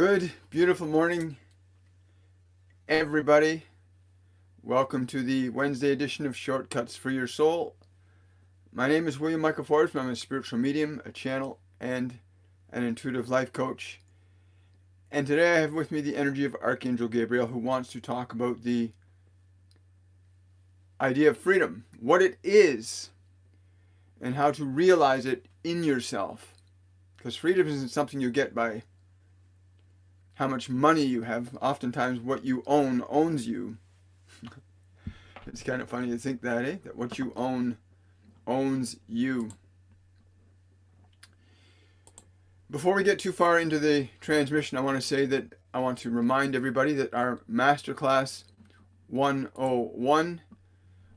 Good, beautiful morning, everybody. Welcome to the Wednesday edition of Shortcuts for Your Soul. My name is William Michael Forbes. I'm a spiritual medium, a channel, and an intuitive life coach. And today I have with me the energy of Archangel Gabriel, who wants to talk about the idea of freedom, what it is, and how to realize it in yourself. Because freedom isn't something you get by how much money you have. Oftentimes what you own owns you. It's kind of funny to think that, eh? That what you own owns you. Before we get too far into the transmission, I want to say that I want to remind everybody that our Masterclass 101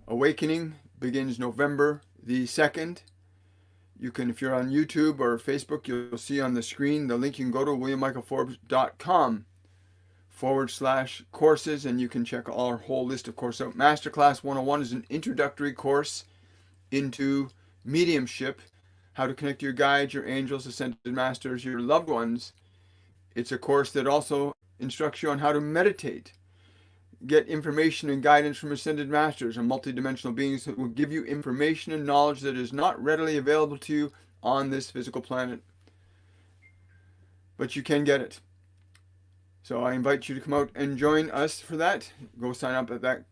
Awakening begins November the 2nd. You can, if you're on YouTube or Facebook, you'll see on the screen the link. You can go to williammichaelforbes.com/courses, and you can check our whole list of courses out. Masterclass 101 is an introductory course into mediumship, how to connect your guides, your angels, ascended masters, your loved ones. It's a course that also instructs you on how to meditate, get information and guidance from ascended masters and multidimensional beings that will give you information and knowledge that is not readily available to you on this physical planet. But you can get it. So I invite you to come out and join us for that. Go sign up at that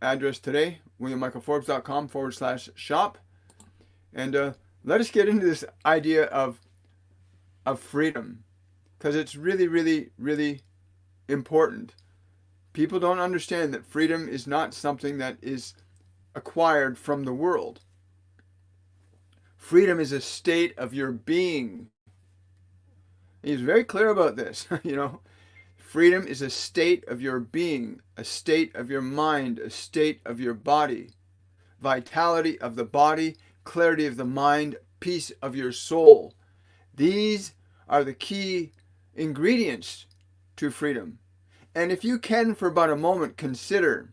address today, williammichaelforbes.com/shop. And let us get into this idea of freedom, because it's really, really, really important. People don't understand that freedom is not something that is acquired from the world. Freedom is a state of your being. He's very clear about this, Freedom is a state of your being, a state of your mind, a state of your body. Vitality of the body, clarity of the mind, peace of your soul. These are the key ingredients to freedom. And if you can, for about a moment, consider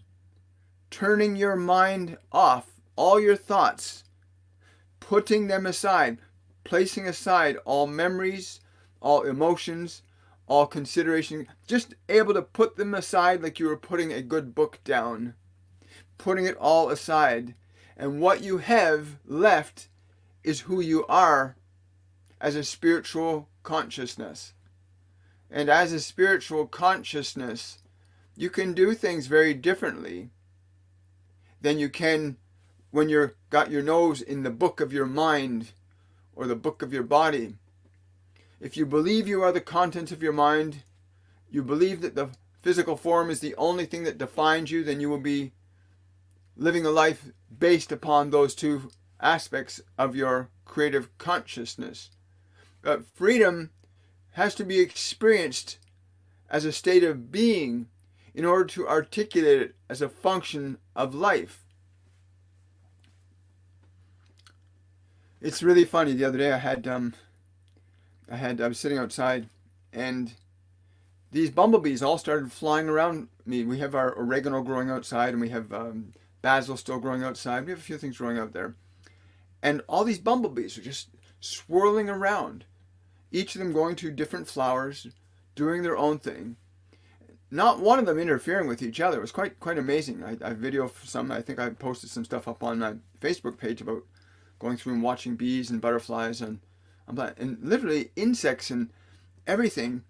turning your mind off, all your thoughts, putting them aside, placing aside all memories, all emotions, all consideration, just able to put them aside like you were putting a good book down, putting it all aside. And what you have left is who you are as a spiritual consciousness. And as a spiritual consciousness, you can do things very differently than you can when you've got your nose in the book of your mind or the book of your body. If you believe you are the content of your mind, you believe that the physical form is the only thing that defines you, then you will be living a life based upon those two aspects of your creative consciousness. But freedom has to be experienced as a state of being in order to articulate it as a function of life. It's really funny. The other day I was sitting outside, and these bumblebees all started flying around me. We have our oregano growing outside, and we have basil still growing outside. We have a few things growing out there, and all these bumblebees are just swirling around, each of them going to different flowers, doing their own thing. Not one of them interfering with each other. It was quite amazing. I videoed some. I think I posted some stuff up on my Facebook page about going through and watching bees and butterflies and literally insects and everything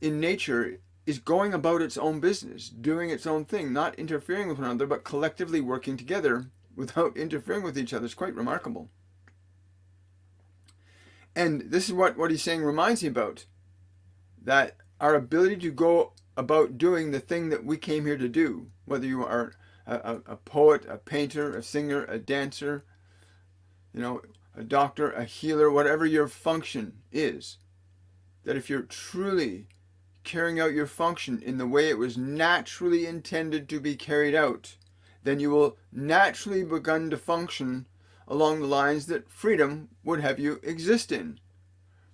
in nature is going about its own business, doing its own thing, not interfering with one another, but collectively working together without interfering with each other. It's quite remarkable. And this is what he's saying reminds me about, that our ability to go about doing the thing that we came here to do, whether you are a poet, a painter, a singer, a dancer, a doctor, a healer, whatever your function is, that if you're truly carrying out your function in the way it was naturally intended to be carried out, then you will naturally begin to function along the lines that freedom would have you exist in.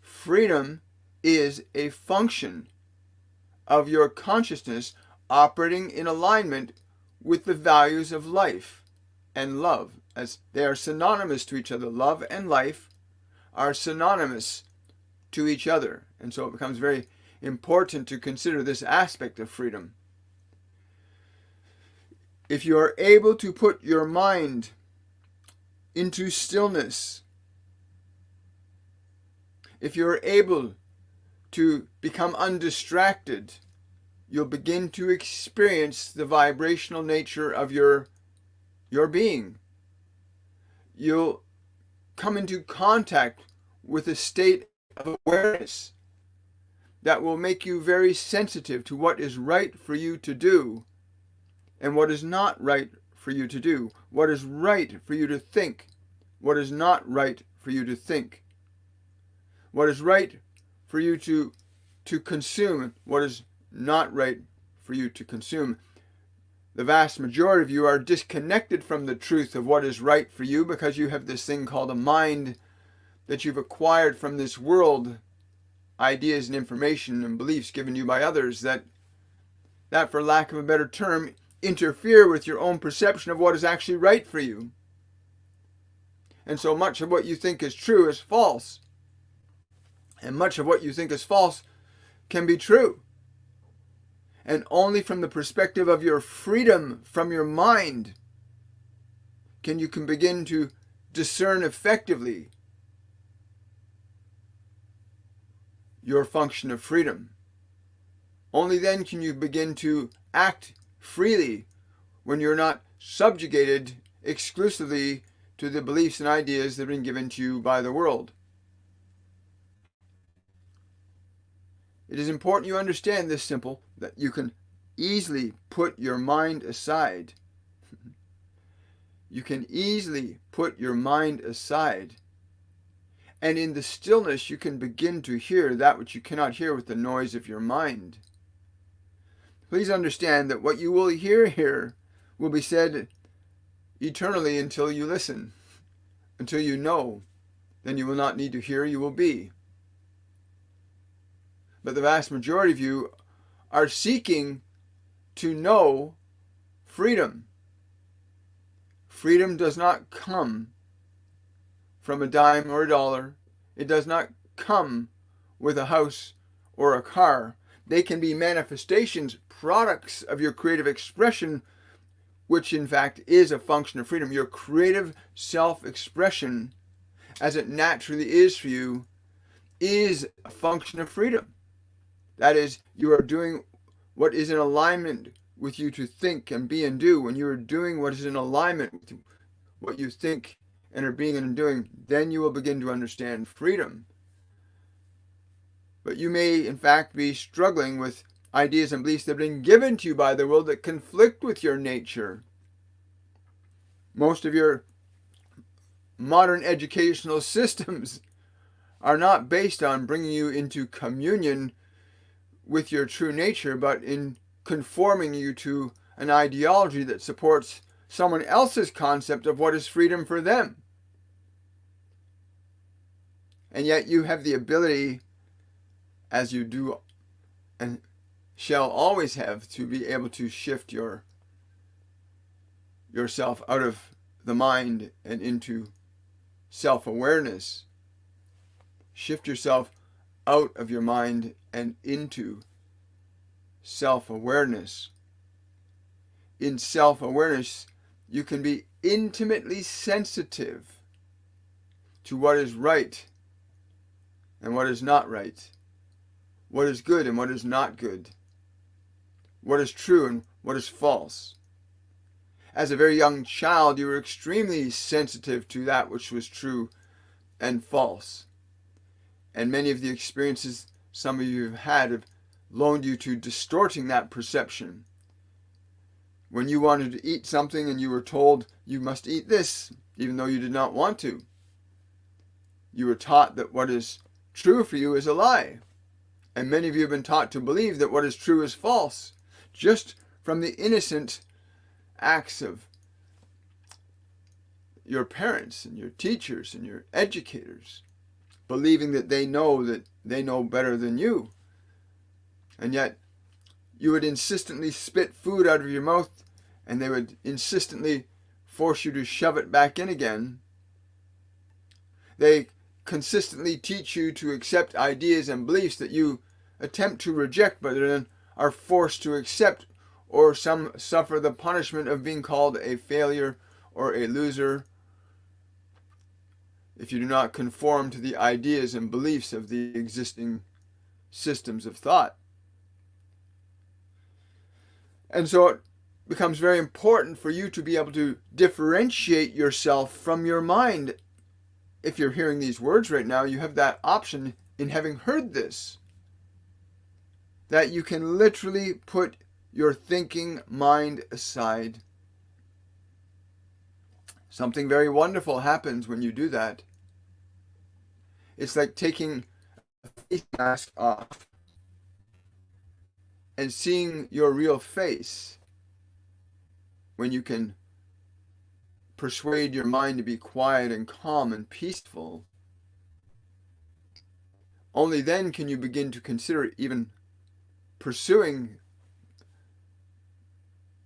Freedom is a function of your consciousness operating in alignment with the values of life and love, as they are synonymous to each other. Love and life are synonymous to each other. And so it becomes very important to consider this aspect of freedom. If you are able to put your mind into stillness, if you are able to become undistracted, you'll begin to experience the vibrational nature of your being. You'll come into contact with a state of awareness that will make you very sensitive to what is right for you to do and what is not right for you to do, what is right for you to think, what is not right for you to think, what is right for you to consume, what is not right for you to consume. The vast majority of you are disconnected from the truth of what is right for you because you have this thing called a mind that you've acquired from this world, ideas and information and beliefs given you by others that for lack of a better term, interfere with your own perception of what is actually right for you. And so much of what you think is true is false. And much of what you think is false can be true. And only from the perspective of your freedom from your mind can you begin to discern effectively your function of freedom. Only then can you begin to act freely when you're not subjugated exclusively to the beliefs and ideas that have been given to you by the world. It is important you understand this simple, that you can easily put your mind aside. You can easily put your mind aside. And in the stillness you can begin to hear that which you cannot hear with the noise of your mind. Please understand that what you will hear here will be said eternally until you listen, until you know. Then you will not need to hear, you will be. But the vast majority of you are seeking to know freedom. Freedom does not come from a dime or a dollar. It does not come with a house or a car. They can be manifestations, products of your creative expression, which in fact is a function of freedom. Your creative self-expression, as it naturally is for you, is a function of freedom. That is, you are doing what is in alignment with you to think and be and do. When you are doing what is in alignment with what you think and are being and doing, then you will begin to understand freedom. But you may, in fact, be struggling with ideas and beliefs that have been given to you by the world that conflict with your nature. Most of your modern educational systems are not based on bringing you into communion with your true nature, but in conforming you to an ideology that supports someone else's concept of what is freedom for them. And yet you have the ability, as you do and shall always have, to be able to shift yourself out of the mind and into self-awareness. Shift yourself out of your mind and into self-awareness. In self-awareness, you can be intimately sensitive to what is right and what is not right, what is good and what is not good, what is true and what is false. As a very young child, you were extremely sensitive to that which was true and false. And many of the experiences some of you have had have loaned you to distorting that perception. When you wanted to eat something and you were told you must eat this, even though you did not want to, you were taught that what is true for you is a lie. And many of you have been taught to believe that what is true is false, just from the innocent acts of your parents and your teachers and your educators, believing that they know better than you. And yet you would insistently spit food out of your mouth and they would insistently force you to shove it back in again. They consistently teach you to accept ideas and beliefs that you attempt to reject, but then are forced to accept, or some suffer the punishment of being called a failure or a loser if you do not conform to the ideas and beliefs of the existing systems of thought. And so it becomes very important for you to be able to differentiate yourself from your mind. If you're hearing these words right now, you have that option in having heard this, that you can literally put your thinking mind aside. Something very wonderful happens when you do that. It's like taking a face mask off and seeing your real face. When you can persuade your mind to be quiet and calm and peaceful, only then can you begin to consider even pursuing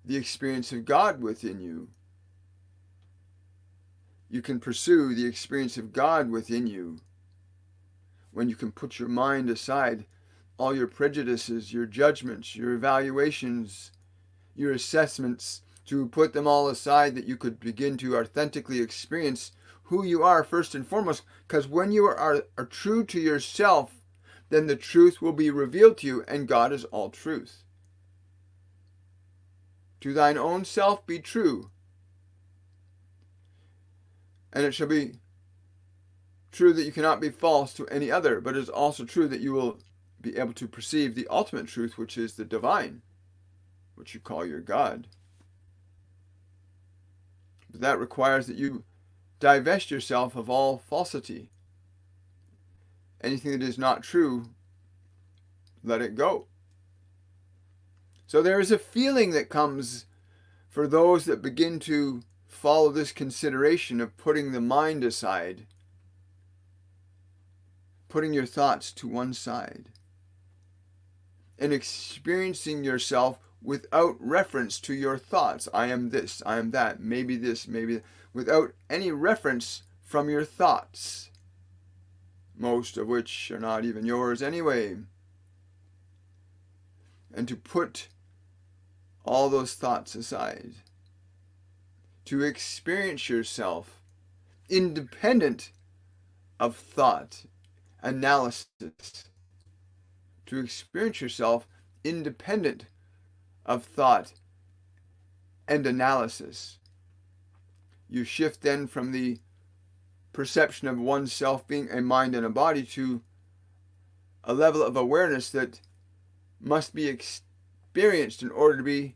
the experience of God within you. You can pursue the experience of God within you when you can put your mind aside, all your prejudices, your judgments, your evaluations, your assessments, to put them all aside, that you could begin to authentically experience who you are first and foremost. Because when you are true to yourself, then the truth will be revealed to you, and God is all truth. To thine own self be true, and it shall be true that you cannot be false to any other, but it is also true that you will be able to perceive the ultimate truth, which is the divine, which you call your God. But that requires that you divest yourself of all falsity. Anything that is not true, let it go. So there is a feeling that comes for those that begin to follow this consideration of putting the mind aside, putting your thoughts to one side, and experiencing yourself without reference to your thoughts. I am this, I am that, maybe this, maybe that, without any reference from your thoughts, most of which are not even yours anyway. And to put all those thoughts aside, to experience yourself independent of thought, analysis, to experience yourself independent of thought and analysis. You shift then from the perception of oneself being a mind and a body to a level of awareness that must be experienced in order to be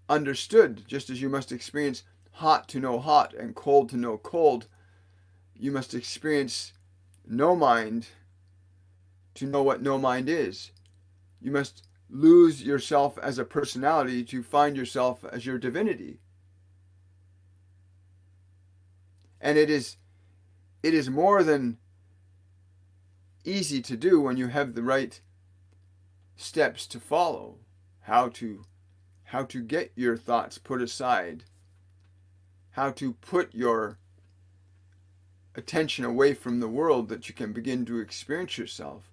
understood. Just as you must experience hot to know hot and cold to know cold, you must experience no mind to know what no mind is. You must lose yourself as a personality to find yourself as your divinity. And it is more than easy to do when you have the right steps to follow. How to get your thoughts put aside. How to put your attention away from the world, that you can begin to experience yourself.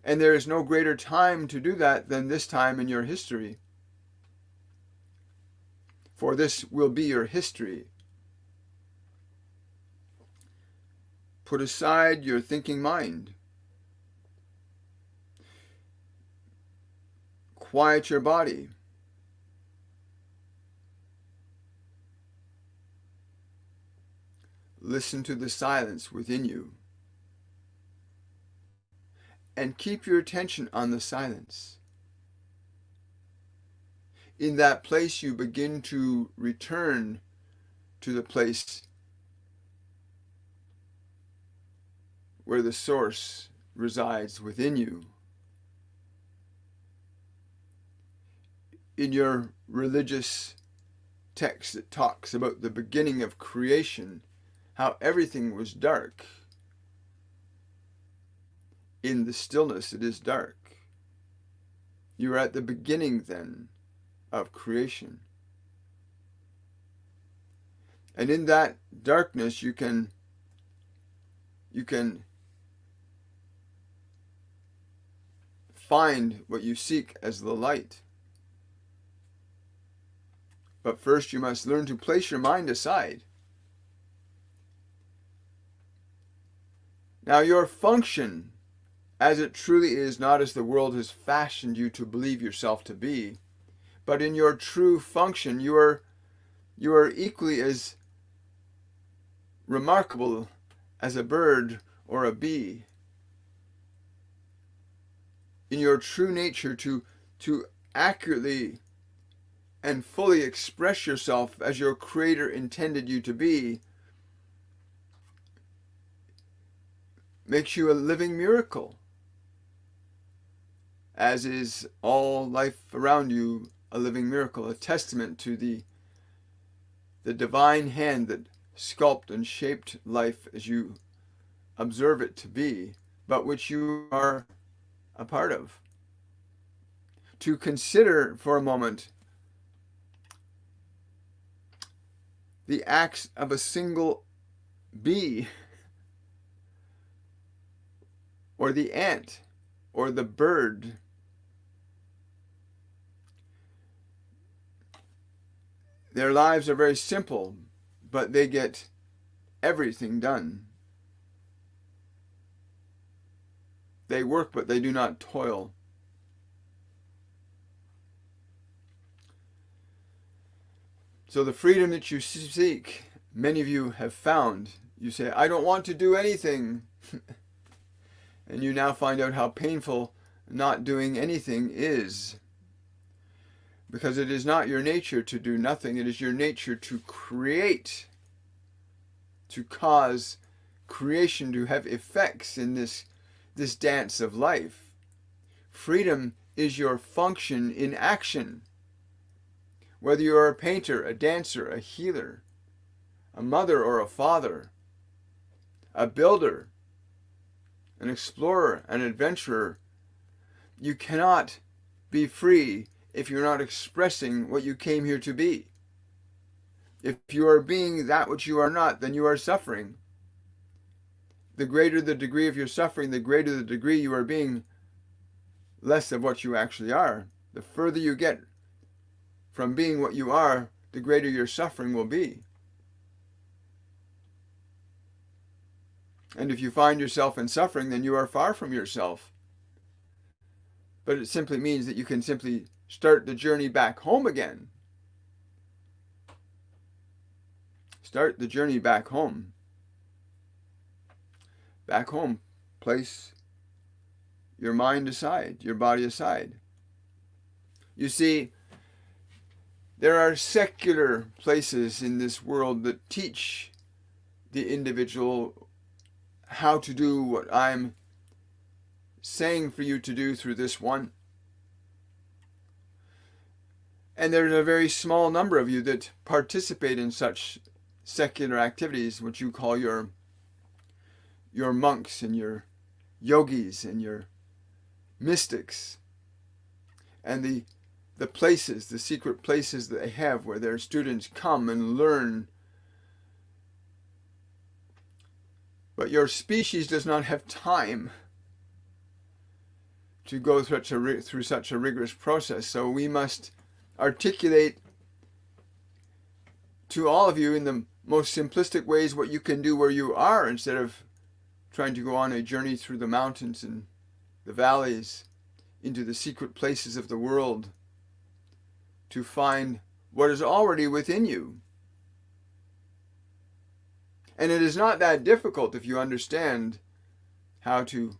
And there is no greater time to do that than this time in your history. For this will be your history. Put aside your thinking mind. Quiet your body. Listen to the silence within you. And keep your attention on the silence. In that place, you begin to return to the place where the source resides within you. In your religious text, it talks about the beginning of creation, how everything was dark. In the stillness, it is dark. You are at the beginning, then, of creation. And in that darkness, you can find what you seek as the light. But first you must learn to place your mind aside. Now your function, as it truly is, not as the world has fashioned you to believe yourself to be, but in your true function, you are equally as remarkable as a bird or a bee. In your true nature, to accurately and fully express yourself as your Creator intended you to be, makes you a living miracle, as is all life around you a living miracle, a testament to the divine hand that sculpted and shaped life as you observe it to be, but which you are a part of. To consider for a moment the acts of a single bee, or the ant, or the bird. Their lives are very simple, but they get everything done. They work, but they do not toil. So the freedom that you seek, many of you have found. You say, I don't want to do anything. And you now find out how painful not doing anything is. Because it is not your nature to do nothing. It is your nature to create, to cause creation to have effects in this dance of life. Freedom is your function in action. Whether you are a painter, a dancer, a healer, a mother or a father, a builder, an explorer, an adventurer, you cannot be free if you're not expressing what you came here to be. If you are being that which you are not, then you are suffering. The greater the degree of your suffering, the greater the degree you are being less of what you actually are. The further you get from being what you are, the greater your suffering will be. And if you find yourself in suffering, then you are far from yourself. But it simply means that you can simply start the journey back home again. Start the journey back home. Back home, place your mind aside, your body aside. You see, there are secular places in this world that teach the individual how to do what I'm saying for you to do through this one. And there's a very small number of you that participate in such secular activities, which you call your monks and your yogis and your mystics, and the places, the secret places that they have where their students come and learn. But your species does not have time to go through such a rigorous process. So we must articulate to all of you in the most simplistic ways what you can do where you are, instead of trying to go on a journey through the mountains and the valleys into the secret places of the world to find what is already within you. And it is not that difficult if you understand how to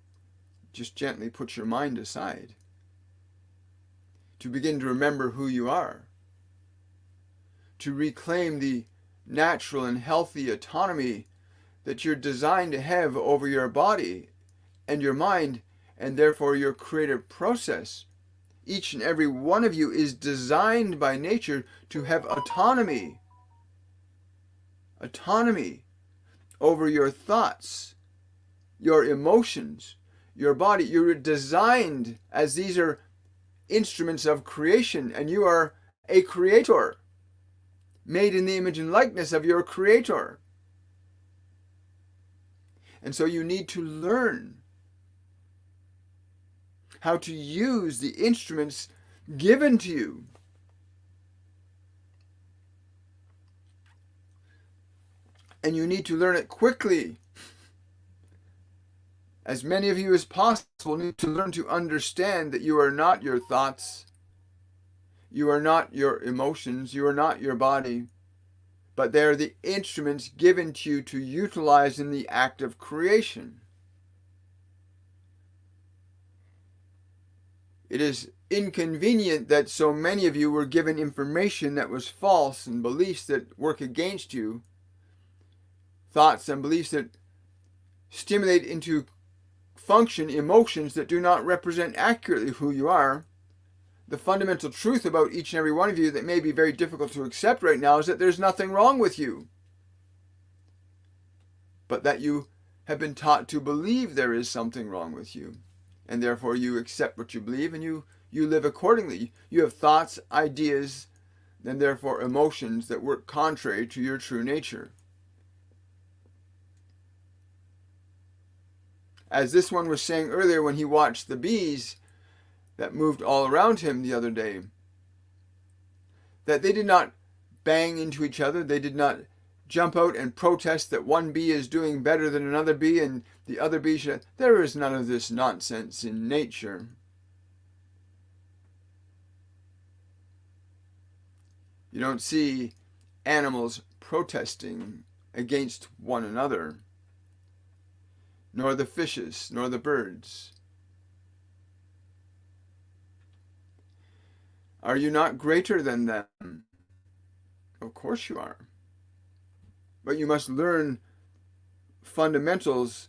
just gently put your mind aside, to begin to remember who you are, to reclaim the natural and healthy autonomy that you're designed to have over your body and your mind, and therefore your creative process. Each and every one of you is designed by nature to have autonomy. Autonomy over your thoughts, your emotions, your body. You're designed as these are instruments of creation, and you are a creator, made in the image and likeness of your Creator. And so you need to learn how to use the instruments given to you. And you need to learn it quickly. As many of you as possible need to learn to understand that you are not your thoughts, you are not your emotions, you are not your body, but they are the instruments given to you to utilize in the act of creation. It is inconvenient that so many of you were given information that was false and beliefs that work against you, thoughts and beliefs that stimulate into function emotions that do not represent accurately who you are. The fundamental truth about each and every one of you that may be very difficult to accept right now is that there's nothing wrong with you, but that you have been taught to believe there is something wrong with you, and therefore you accept what you believe and you live accordingly. You have thoughts, ideas, and therefore emotions that work contrary to your true nature. As this one was saying earlier when he watched the bees that moved all around him the other day, that they did not bang into each other, they did not jump out and protest that one bee is doing better than another bee and the other bee should. There is none of this nonsense in nature. You don't see animals protesting against one another, nor the fishes, nor the birds. Are you not greater than them? Of course you are. But you must learn fundamentals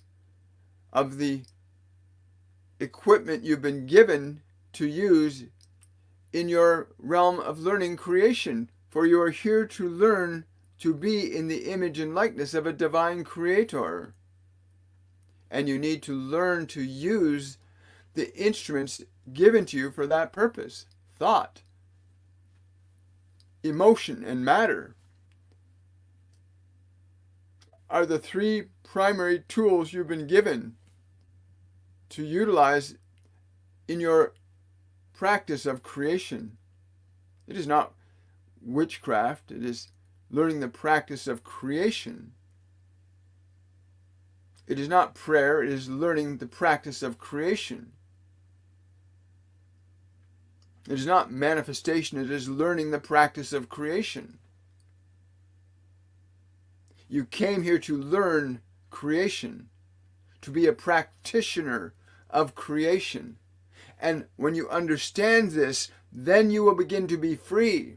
of the equipment you've been given to use in your realm of learning creation. For you are here to learn to be in the image and likeness of a divine creator. And you need to learn to use the instruments given to you for that purpose. Thought, emotion, and matter are the three primary tools you've been given to utilize in your practice of creation. It is not witchcraft, it is learning the practice of creation. It is not prayer, it is learning the practice of creation. It is not manifestation, it is learning the practice of creation. You came here to learn creation, to be a practitioner of creation. And when you understand this, then you will begin to be free.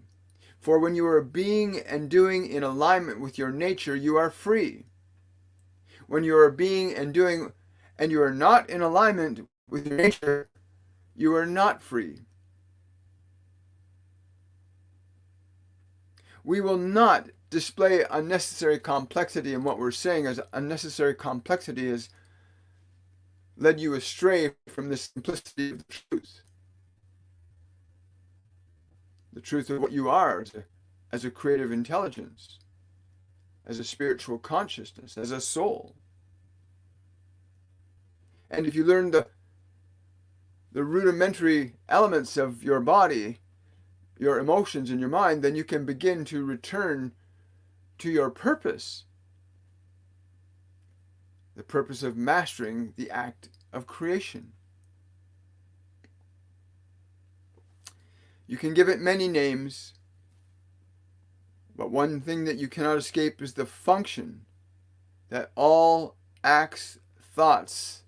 For when you are being and doing in alignment with your nature, you are free. When you are being and doing and you are not in alignment with your nature, you are not free. We will not display unnecessary complexity in what we're saying, as unnecessary complexity has led you astray from the simplicity of the truth. The truth of what you are as a creative intelligence, as a spiritual consciousness, as a soul. And if you learn the rudimentary elements of your body, your emotions and your mind, then you can begin to return to your purpose, the purpose of mastering the act of creation. You can give it many names, but one thing that you cannot escape is the function that all acts, thoughts,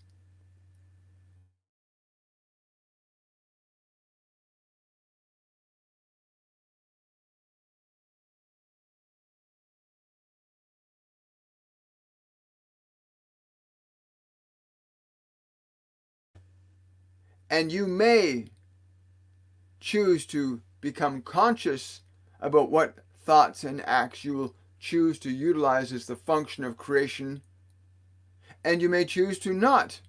and you may choose to become conscious about what thoughts and acts you will choose to utilize as the function of creation, and you may choose to not.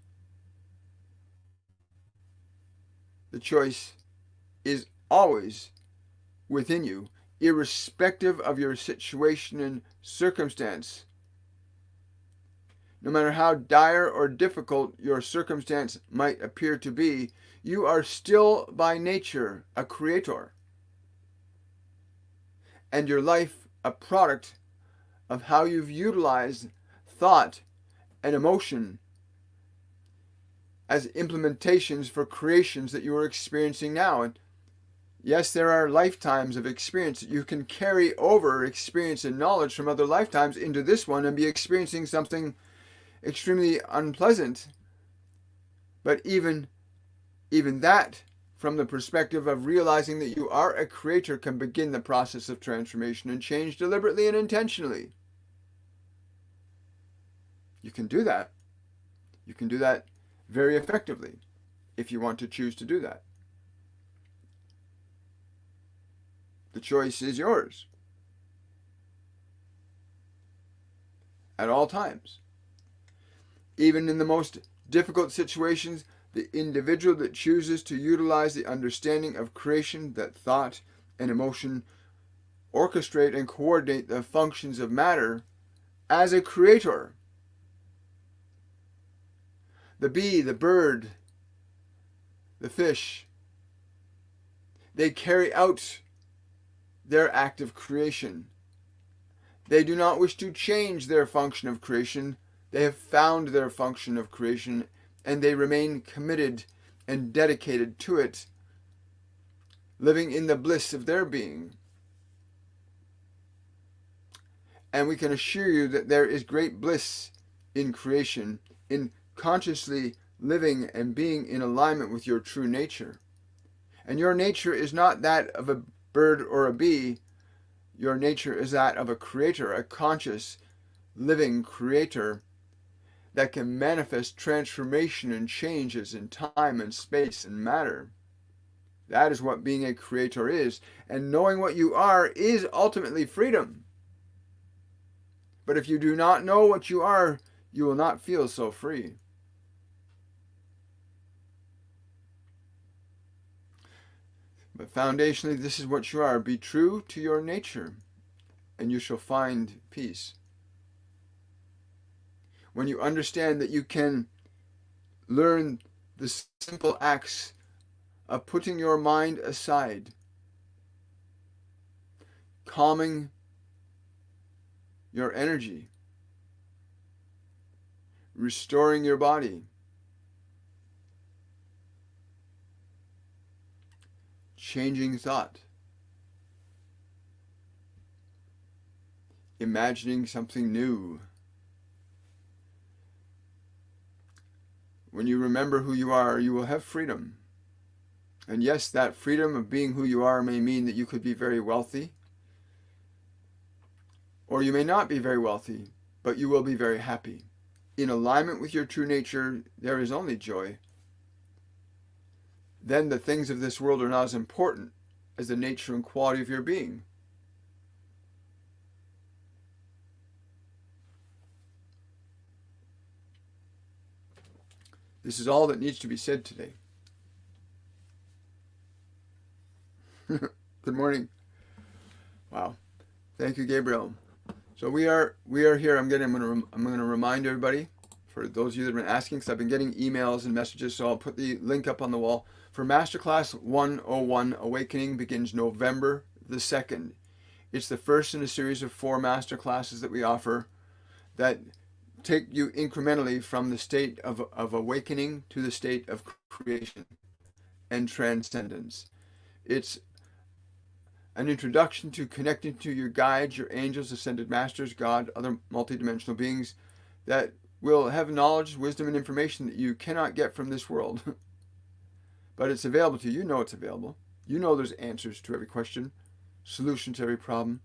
The choice is always within you, irrespective of your situation and circumstance. no matter how dire or difficult your circumstance might appear to be, you are still by nature a creator, and your life a product of how you've utilized thought and emotion as implementations for creations that you are experiencing now. And yes, there are lifetimes of experience that you can carry over experience and knowledge from other lifetimes into this one and be experiencing something extremely unpleasant. But even that, from the perspective of realizing that you are a creator, can begin the process of transformation and change deliberately and intentionally. You can do that. You can do that very effectively if you want to choose to do that. The choice is yours at all times. Even in the most difficult situations, the individual that chooses to utilize the understanding of creation, that thought and emotion orchestrate and coordinate the functions of matter as a creator. The bee, the bird, the fish, they carry out their act of creation. They do not wish to change their function of creation. They have found their function of creation, and they remain committed and dedicated to it, living in the bliss of their being. And we can assure you that there is great bliss in creation, in consciously living and being in alignment with your true nature. And your nature is not that of a bird or a bee. Your nature is that of a creator, a conscious, living creator that can manifest transformation and changes in time and space and matter. That is what being a creator is. And knowing what you are is ultimately freedom. But if you do not know what you are, you will not feel so free. But foundationally, this is what you are. Be true to your nature, and you shall find peace. When you understand that you can learn the simple acts of putting your mind aside, calming your energy, restoring your body, changing thought, imagining something new. When you remember who you are, you will have freedom. And yes, that freedom of being who you are may mean that you could be very wealthy, or you may not be very wealthy, but you will be very happy. In alignment with your true nature, there is only joy. Then the things of this world are not as important as the nature and quality of your being. This is all that needs to be said today. Good morning. Wow. Thank you, Gabriel. So we are here. I'm going to remind everybody, for those of you that have been asking, because I've been getting emails and messages, so I'll put the link up on the wall. For Masterclass 101 Awakening begins November the 2nd. It's the first in a series of 4 masterclasses that we offer that take you incrementally from the state of awakening to the state of creation and transcendence. It's an introduction to connecting to your guides, your angels, ascended masters, God, other multidimensional beings that will have knowledge, wisdom, and information that you cannot get from this world. But it's available to you. You know it's available. You know there's answers to every question, solution to every problem.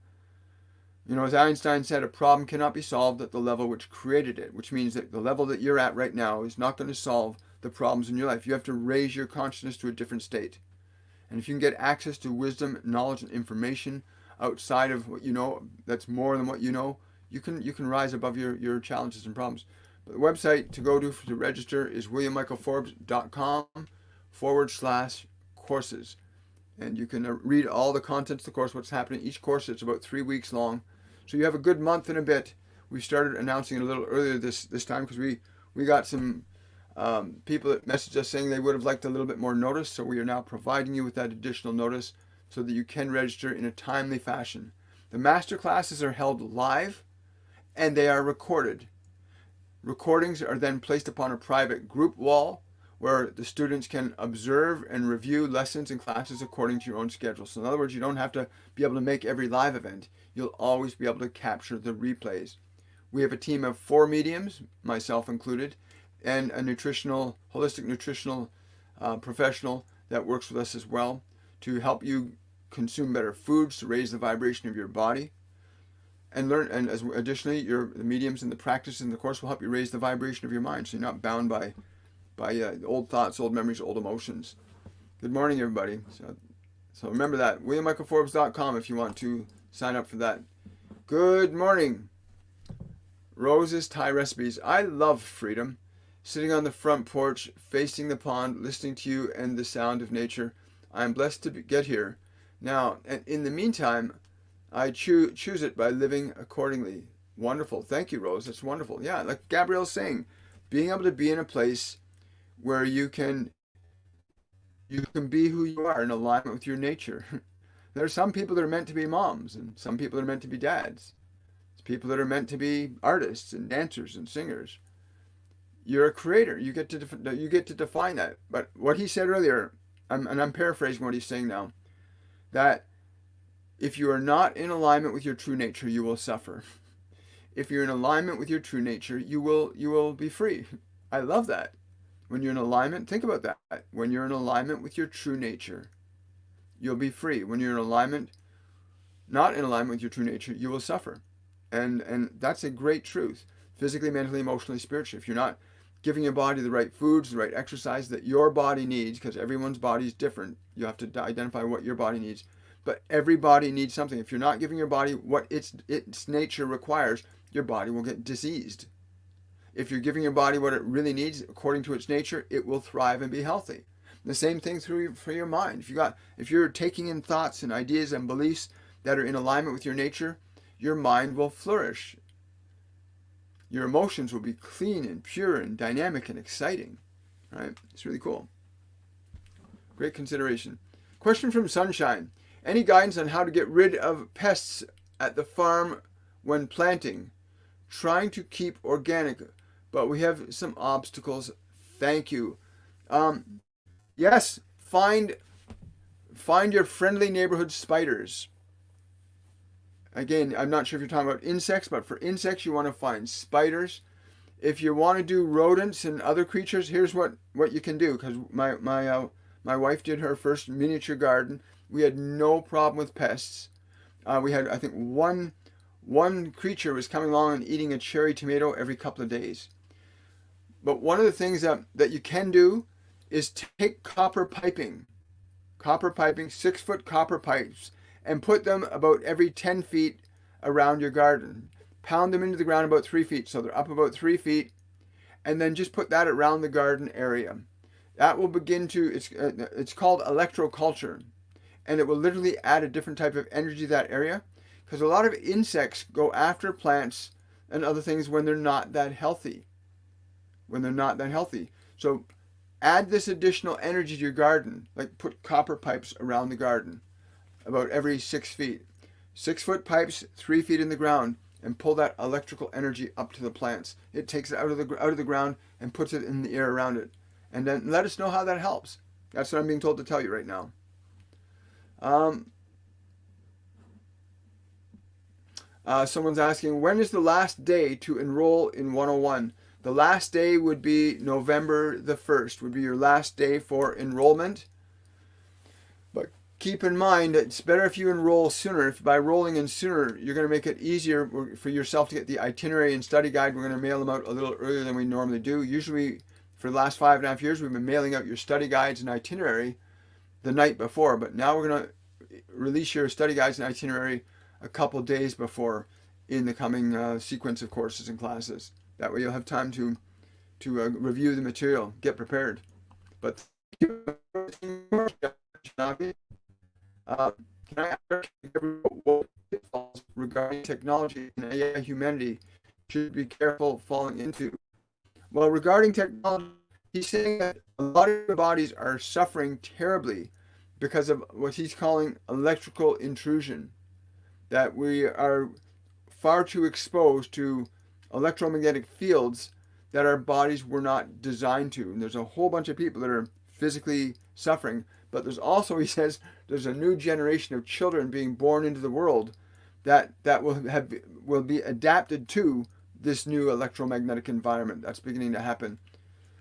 You know, as Einstein said, a problem cannot be solved at the level which created it, which means that the level that you're at right now is not going to solve the problems in your life. You have to raise your consciousness to a different state. And if you can get access to wisdom, knowledge, and information outside of what you know, that's more than what you know, you can rise above your challenges and problems. But the website to go to register is williammichaelforbes.com/courses. And you can read all the contents of the course, what's happening. Each course is about 3 weeks long. So you have a good month and a bit We started announcing it a little earlier this time because we got some people that messaged us saying they would have liked a little bit more notice. So we are now providing you with that additional notice so that you can register in a timely fashion. The master classes are held live and they are recorded. Recordings are then placed upon a private group wall where the students can observe and review lessons and classes according to your own schedule. So in other words, you don't have to be able to make every live event. You'll always be able to capture the replays. We have a team of 4 mediums, myself included, and a holistic nutritional professional that works with us as well to help you consume better foods to raise the vibration of your body. And learn, and additionally, the mediums and the practices in the course will help you raise the vibration of your mind, so you're not bound by old thoughts, old memories, old emotions. Good morning, everybody. So remember that, WilliamMichaelForbes.com if you want to sign up for that. Good morning. Rose's Thai recipes. I love freedom. Sitting on the front porch, facing the pond, listening to you and the sound of nature. I am blessed to get here. Now, and in the meantime, I choose it by living accordingly. Wonderful. Thank you, Rose. That's wonderful. Yeah, like Gabriel's saying, being able to be in a place where you can be who you are in alignment with your nature. There are some people that are meant to be moms, and some people that are meant to be dads. There's people that are meant to be artists and dancers and singers. You're a creator. You get to define that. But what he said earlier, and I'm paraphrasing what he's saying now, that if you are not in alignment with your true nature, you will suffer. If you're in alignment with your true nature, you will be free. I love that. When you're in alignment, think about that. When you're in alignment with your true nature, you'll be free. When you're not in alignment with your true nature, you will suffer. And that's a great truth. Physically, mentally, emotionally, spiritually. If you're not giving your body the right foods, the right exercise that your body needs, because everyone's body is different, you have to identify what your body needs. But every body needs something. If you're not giving your body what its nature requires, your body will get diseased. If you're giving your body what it really needs according to its nature, it will thrive and be healthy. The same thing for your mind. If you're taking in thoughts and ideas and beliefs that are in alignment with your nature, your mind will flourish. Your emotions will be clean and pure and dynamic and exciting. Right? It's really cool. Great consideration. Question from Sunshine. Any guidance on how to get rid of pests at the farm when planting? Trying to keep organic, but we have some obstacles. Thank you. Yes, find your friendly neighborhood spiders. Again, I'm not sure if you're talking about insects, but for insects, you want to find spiders. If you want to do rodents and other creatures, here's what you can do. Because my wife did her first miniature garden. We had no problem with pests. We had, I think, one creature was coming along and eating a cherry tomato every couple of days. But one of the things that you can do is take copper piping, 6-foot copper pipes, and put them about every 10 feet around your garden. Pound them into the ground about 3 feet, so they're up about 3 feet, and then just put that around the garden area. That will begin to, it's called electroculture, and it will literally add a different type of energy to that area, because a lot of insects go after plants and other things when they're not that healthy. So add this additional energy to your garden, like put copper pipes around the garden about every 6 feet. 6-foot pipes, 3 feet in the ground, and pull that electrical energy up to the plants. It takes it out of the ground and puts it in the air around it. And then let us know how that helps. That's what I'm being told to tell you right now. Someone's asking, when is the last day to enroll in 101? The last day would be November the 1st, would be your last day for enrollment. But keep in mind, it's better if you enroll sooner. If by rolling in sooner, you're going to make it easier for yourself to get the itinerary and study guide. We're going to mail them out a little earlier than we normally do. Usually, for the last 5.5 years, we've been mailing out your study guides and itinerary the night before. But now we're going to release your study guides and itinerary a couple days before in the coming sequence of courses and classes. That way you'll have time to review the material, get prepared. But can I ask what pitfalls regarding technology and AI humanity should be careful falling into? Well, regarding technology, he's saying that a lot of your bodies are suffering terribly because of what he's calling electrical intrusion. That we are far too exposed to electromagnetic fields that our bodies were not designed to. And there's a whole bunch of people that are physically suffering. But there's also, he says, there's a new generation of children being born into the world that will be adapted to this new electromagnetic environment that's beginning to happen.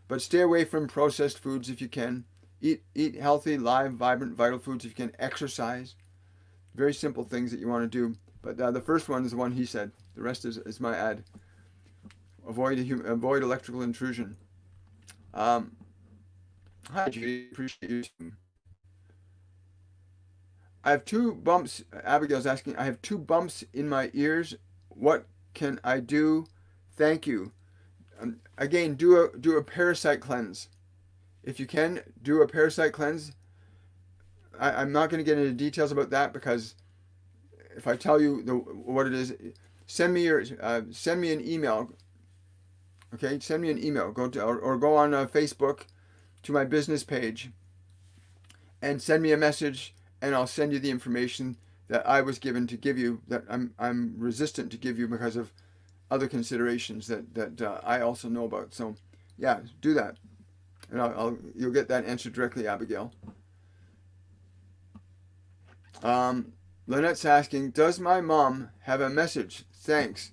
But stay away from processed foods if you can. Eat healthy, live, vibrant, vital foods if you can. Exercise. Very simple things that you want to do. But the first one is the one he said. The rest is my ad. Avoid electrical intrusion. Hi, Judy. Appreciate you too. I have 2 bumps. Abigail's asking, I have 2 bumps in my ears. What can I do? Thank you. Again, do a parasite cleanse. If you can, do a parasite cleanse. I'm not going to get into details about that because if I tell you what it is, send me an email. Okay, send me an email. Go on Facebook to my business page and send me a message, and I'll send you the information that I was given to give you that I'm resistant to give you because of other considerations that I also know about. So yeah, do that, and you'll get that answer directly, Abigail. Lynette's asking, does my mom have a message? Thanks.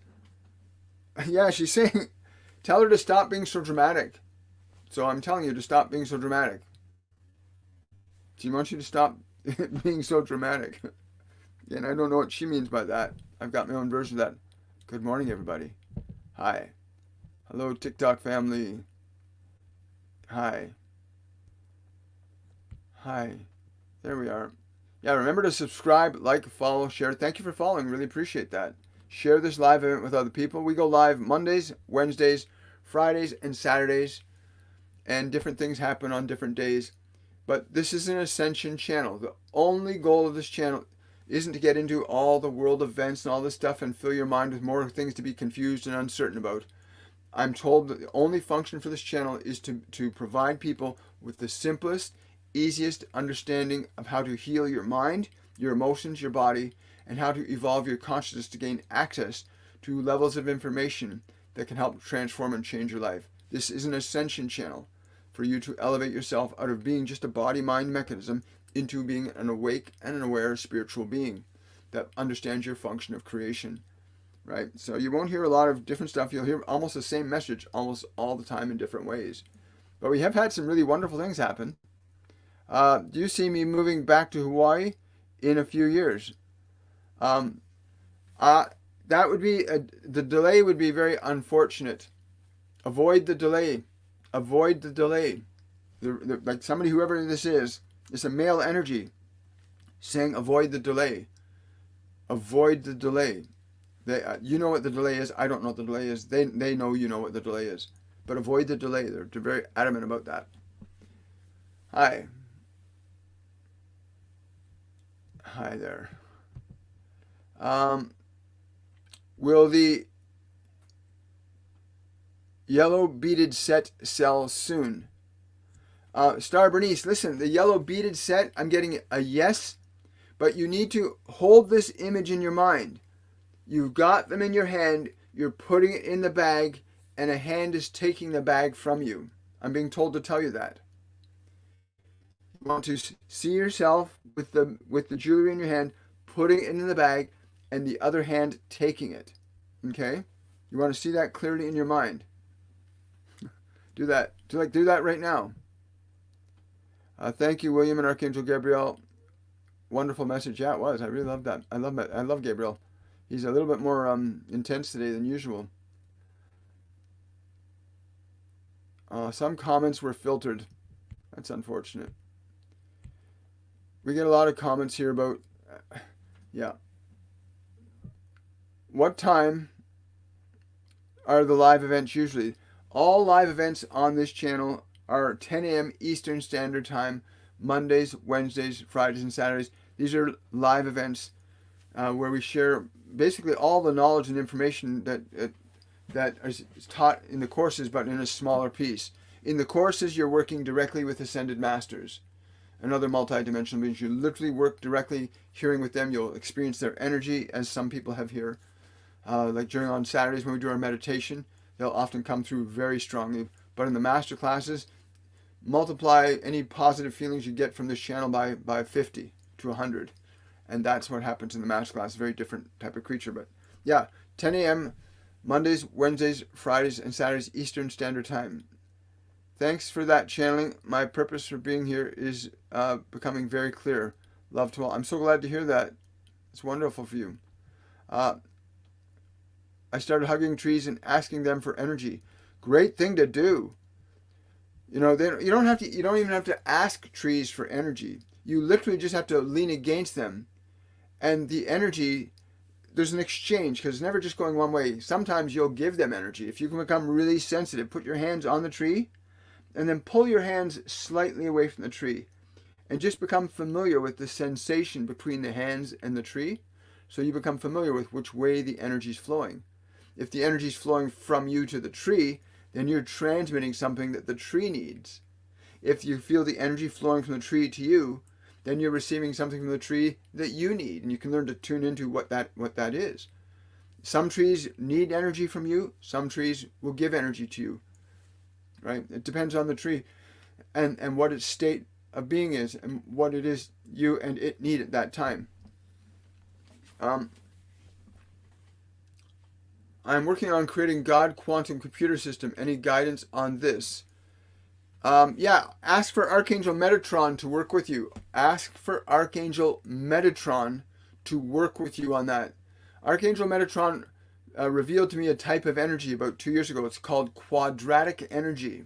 Yeah, she's saying, tell her to stop being so dramatic. So I'm telling you to stop being so dramatic. She wants you to stop being so dramatic. And I don't know what she means by that. I've got my own version of that. Good morning, everybody. Hi. Hello, TikTok family. Hi. Hi. There we are. Yeah, remember to subscribe, like, follow, share. Thank you for following. Really appreciate that. Share this live event with other people. We go live Mondays, Wednesdays, Fridays, and Saturdays. And different things happen on different days. But this is an ascension channel. The only goal of this channel isn't to get into all the world events and all this stuff and fill your mind with more things to be confused and uncertain about. I'm told that the only function for this channel is to provide people with the simplest, easiest understanding of how to heal your mind, your emotions, your body, and how to evolve your consciousness to gain access to levels of information that can help transform and change your life. This is an ascension channel for you to elevate yourself out of being just a body-mind mechanism into being an awake and an aware spiritual being that understands your function of creation, right? So you won't hear a lot of different stuff. You'll hear almost the same message almost all the time in different ways. But we have had some really wonderful things happen. Do you see me moving back to Hawaii in a few years? That would be, the delay would be very unfortunate. Avoid the delay. Avoid the delay. Like somebody, whoever this is, it's a male energy saying avoid the delay. Avoid the delay. You know what the delay is. I don't know what the delay is. They know you know what the delay is. But avoid the delay. They're very adamant about that. Hi. Hi there. Will the yellow beaded set sell soon? Star Bernice, listen, the yellow beaded set, I'm getting a yes, but you need to hold this image in your mind. You've got them in your hand, you're putting it in the bag, and a hand is taking the bag from you. I'm being told to tell you that. You want to see yourself with the jewelry in your hand, putting it in the bag, and the other hand taking it. Okay? You want to see that clearly in your mind. Do that. Do that right now. Thank you, William and Archangel Gabriel. Wonderful message. Yeah, it was. I really love that. I love Gabriel. He's a little bit more intense today than usual. Some comments were filtered. That's unfortunate. We get a lot of comments here about, yeah. What time are the live events usually? All live events on this channel are 10 a.m. Eastern Standard Time, Mondays, Wednesdays, Fridays, and Saturdays. These are live events where we share basically all the knowledge and information that that is taught in the courses, but in a smaller piece. In the courses, you're working directly with ascended masters and other multidimensional beings. You literally work directly, hearing with them. You'll experience their energy, as some people have here. Like during on Saturdays when we do our meditation, they'll often come through very strongly. But in the master classes, multiply any positive feelings you get from this channel by 50 to 100. And that's what happens in the master class. Very different type of creature. But yeah, 10 a.m. Mondays, Wednesdays, Fridays, and Saturdays Eastern Standard Time. Thanks for that channeling. My purpose for being here is becoming very clear. Love to all. I'm so glad to hear that. It's wonderful for you. I started hugging trees and asking them for energy. Great thing to do. You know, you don't even have to ask trees for energy. You literally just have to lean against them, and the energy, there's an exchange, because it's never just going one way. Sometimes you'll give them energy. If you can become really sensitive, put your hands on the tree and then pull your hands slightly away from the tree and just become familiar with the sensation between the hands and the tree, so you become familiar with which way the energy is flowing. If the energy is flowing from you to the tree, then you're transmitting something that the tree needs. If you feel the energy flowing from the tree to you, then you're receiving something from the tree that you need, and you can learn to tune into what that is. Some trees need energy from you. Some trees will give energy to you. Right? It depends on the tree and what its state of being is, and what it is you and it need at that time. I'm working on creating God quantum computer system. Any guidance on this? Yeah, ask for Archangel Metatron to work with you. Ask for Archangel Metatron to work with you on that. Archangel Metatron revealed to me a type of energy about 2 years ago. It's called quadratic energy.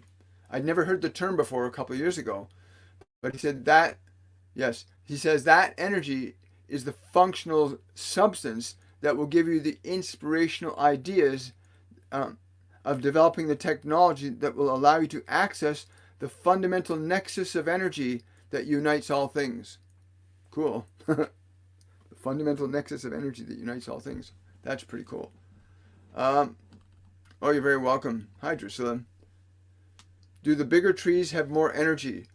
I'd never heard the term before a couple of years ago. But he said that, yes, he says that energy is the functional substance that will give you the inspirational ideas of developing the technology that will allow you to access the fundamental nexus of energy that unites all things. Cool. The fundamental nexus of energy that unites all things. That's pretty cool. Oh, you're very welcome. Hi, Drusilla. Do the bigger trees have more energy?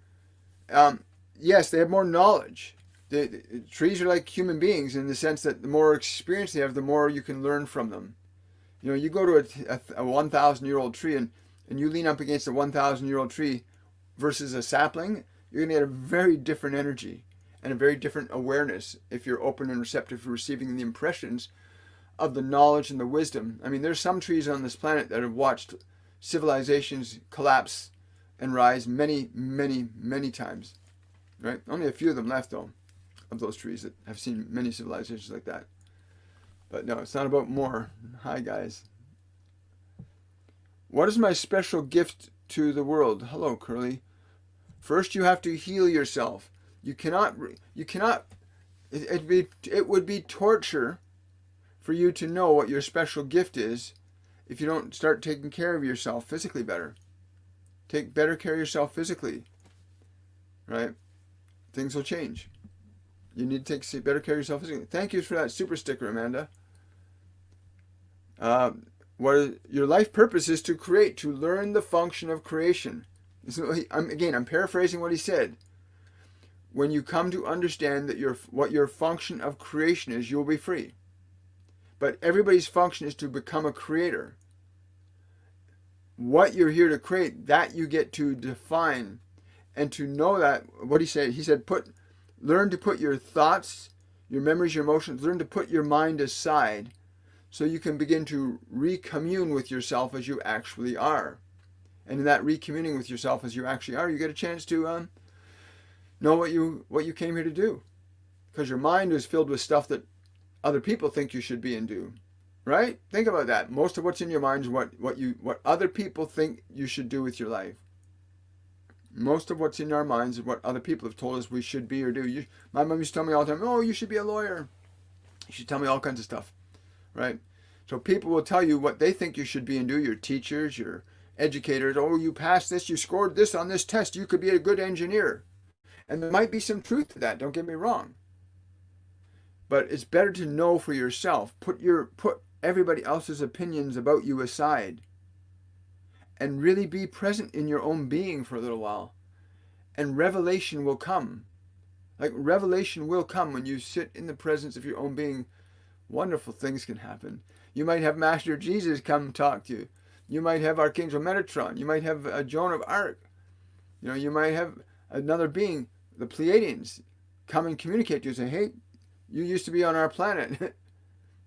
Yes, they have more knowledge. The trees are like human beings in the sense that the more experience they have, the more you can learn from them. You know, you go to a 1,000-year-old tree and you lean up against a 1,000-year-old tree versus a sapling, you're going to get a very different energy and a very different awareness if you're open and receptive to receiving the impressions of the knowledge and the wisdom. I mean, there's some trees on this planet that have watched civilizations collapse and rise many, many, many times. Right? Only a few of them left, though, of those trees that have seen many civilizations like that. But no, it's not about more. Hi, guys. What is my special gift to the world? Hello, Curly. First, you have to heal yourself. It would be torture for you to know what your special gift is if you don't start taking care of yourself physically better. Take better care of yourself physically. Right? Things will change. You need to take better care of yourself physically. Thank you for that super sticker, Amanda. Your life purpose is to create, to learn the function of creation. So I'm paraphrasing what he said. When you come to understand that what your function of creation is, you'll be free. But everybody's function is to become a creator. What you're here to create, that you get to define, and to know that, what he said, learn to put your thoughts, your memories, your emotions, learn to put your mind aside so you can begin to recommune with yourself as you actually are. And in that recommuning with yourself as you actually are, you get a chance to know what you came here to do. Because your mind is filled with stuff that other people think you should be and do. Right? Think about that. Most of what's in your mind is what other people think you should do with your life. Most of what's in our minds is what other people have told us we should be or do. My mom used to tell me all the time, oh, you should be a lawyer. You should tell me all kinds of stuff. Right? So people will tell you what they think you should be and do. Your teachers, your educators. Oh, you passed this. You scored this on this test. You could be a good engineer. And there might be some truth to that. Don't get me wrong. But it's better to know for yourself. Put everybody else's opinions about you aside and really be present in your own being for a little while. And revelation will come. Like, revelation will come when you sit in the presence of your own being. Wonderful things can happen. You might have Master Jesus come talk to you. You might have Archangel Metatron. You might have Joan of Arc. You might have another being, the Pleiadians, come and communicate to you and say, hey, you used to be on our planet.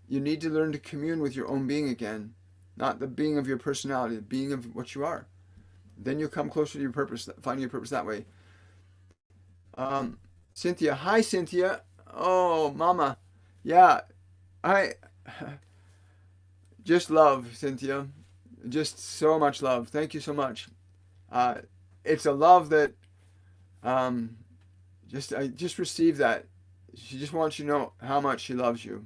You need to learn to commune with your own being again, not the being of your personality, the being of what you are. Then you'll come closer to your purpose, finding your purpose that way. Cynthia. Hi, Cynthia. Oh, Mama. Yeah, I just love, Cynthia. Just so much love. Thank you so much. It's a love that I just received that. She just wants you to know how much she loves you.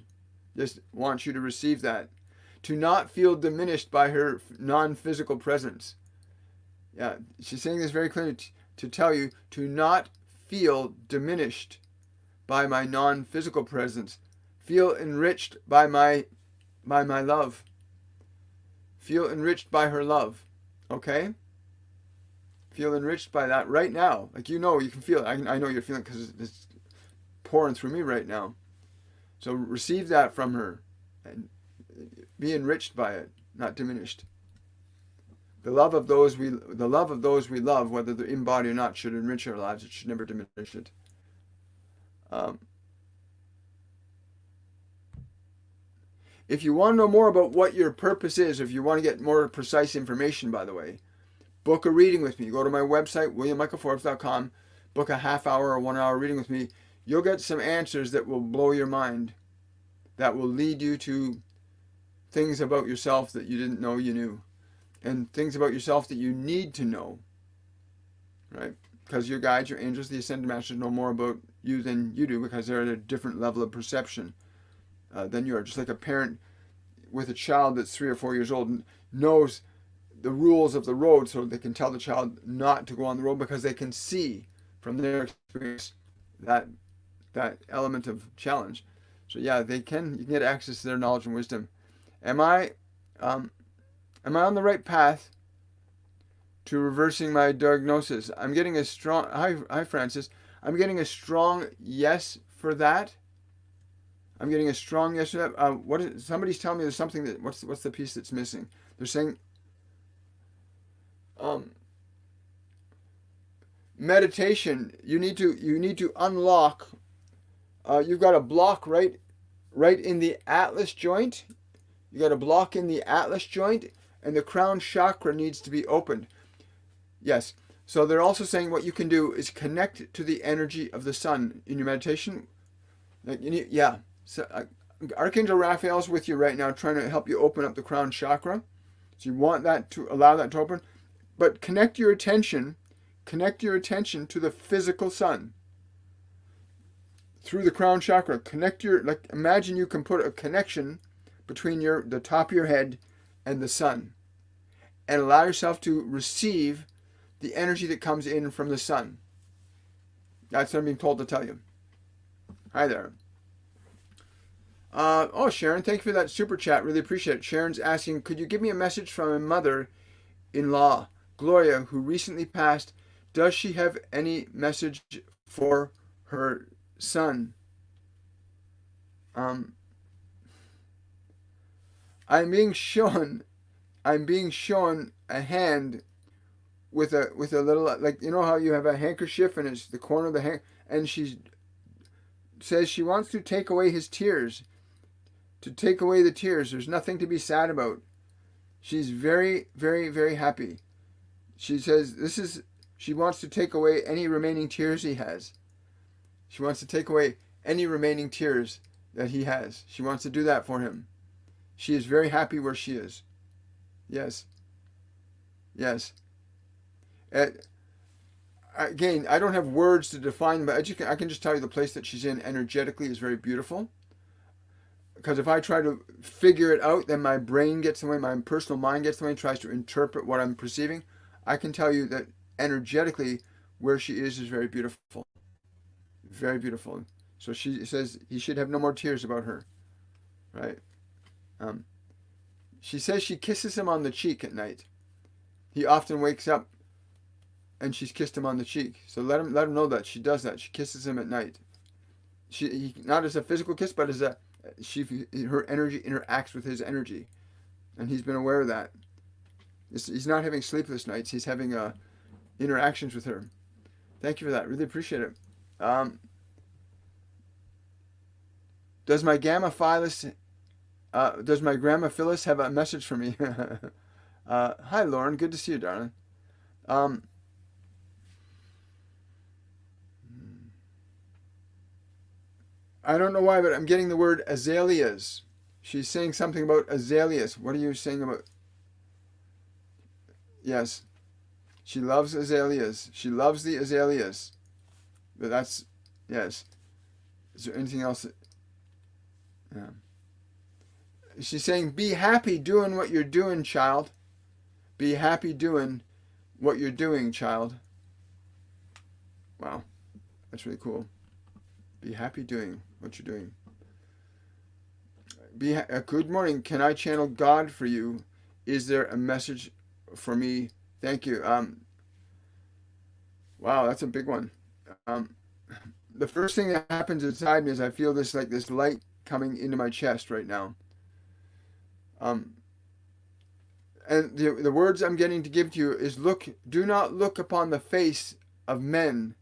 Just wants you to receive that. To not feel diminished by her non-physical presence. Yeah, she's saying this very clearly to tell you to not feel diminished by my non-physical presence. Feel enriched by my love. Feel enriched by her love. Okay? Feel enriched by that right now. Like, you can feel it. I know you're feeling it because it's pouring through me right now. So receive that from her and be enriched by it, not diminished. The love of those we love, whether they're in body or not, should enrich our lives. It should never diminish it. If you want to know more about what your purpose is, if you want to get more precise information, by the way, book a reading with me. Go to my website, williammichaelforbes.com, book a half-hour or 1 hour reading with me. You'll get some answers that will blow your mind, that will lead you to things about yourself that you didn't know you knew, and things about yourself that you need to know, right? Because your guides, your angels, the ascended masters know more about you than you do because they're at a different level of perception than you are. Just like a parent with a child that's 3 or 4 years old knows the rules of the road, so they can tell the child not to go on the road because they can see from their experience that element of challenge. So yeah, you can get access to their knowledge and wisdom. Am I on the right path to reversing my diagnosis? I'm getting a strong hi Francis. I'm getting a strong yes for that. I'm getting a strong yes for that. Somebody's telling me there's something that what's the piece that's missing? They're saying meditation. You need to unlock. You've got a block right in the atlas joint. You got a block in the atlas joint, and the crown chakra needs to be opened. Yes. So they're also saying what you can do is connect to the energy of the sun in your meditation. So Archangel Raphael's with you right now, trying to help you open up the crown chakra. So you want that to allow that to open, but connect your attention to the physical sun through the crown chakra. Imagine you can put a connection between the top of your head and the sun, and allow yourself to receive the energy that comes in from the sun. That's what I'm being told to tell you. Hi there. Sharon, thank you for that super chat. Really appreciate it. Sharon's asking, could you give me a message from a mother-in-law, Gloria, who recently passed? Does she have any message for her son? I'm being shown a hand with a little, like, you know how you have a handkerchief and it's the corner of the hand, and she says she wants to take away his tears, to take away the tears. There's nothing to be sad about. She's very, very, very happy. She says she wants to take away any remaining tears he has. She wants to take away any remaining tears that he has. She wants to do that for him. She is very happy where she is. Yes. Yes. Again, I don't have words to define, but I can just tell you the place that she's in energetically is very beautiful. Because if I try to figure it out, then my brain gets in the way, my personal mind gets in the way and tries to interpret what I'm perceiving. I can tell you that energetically, where she is very beautiful. Very beautiful. So she says he should have no more tears about her. Right? She says she kisses him on the cheek at night. He often wakes up and she's kissed him on the cheek. So let him know that she does that. She kisses him at night. Not as a physical kiss, but as her energy interacts with his energy, and he's been aware of that. He's not having sleepless nights. He's having interactions with her. Thank you for that. Really appreciate it. Does my grandma Phyllis have a message for me? Hi, Lauren. Good to see you, darling. I don't know why, but I'm getting the word azaleas. She's saying something about azaleas. What are you saying about? Yes. She loves azaleas. She loves the azaleas. But that's, yes. Is there anything else? Yeah. She's saying, be happy doing what you're doing, child. Be happy doing what you're doing, child. Wow. That's really cool. Be happy doing what you're doing. Good morning. Can I channel God for you? Is there a message for me? Thank you. Wow, that's a big one. The first thing that happens inside me is I feel this light coming into my chest right now. And the words I'm getting to give to you is, do not look upon the face of men,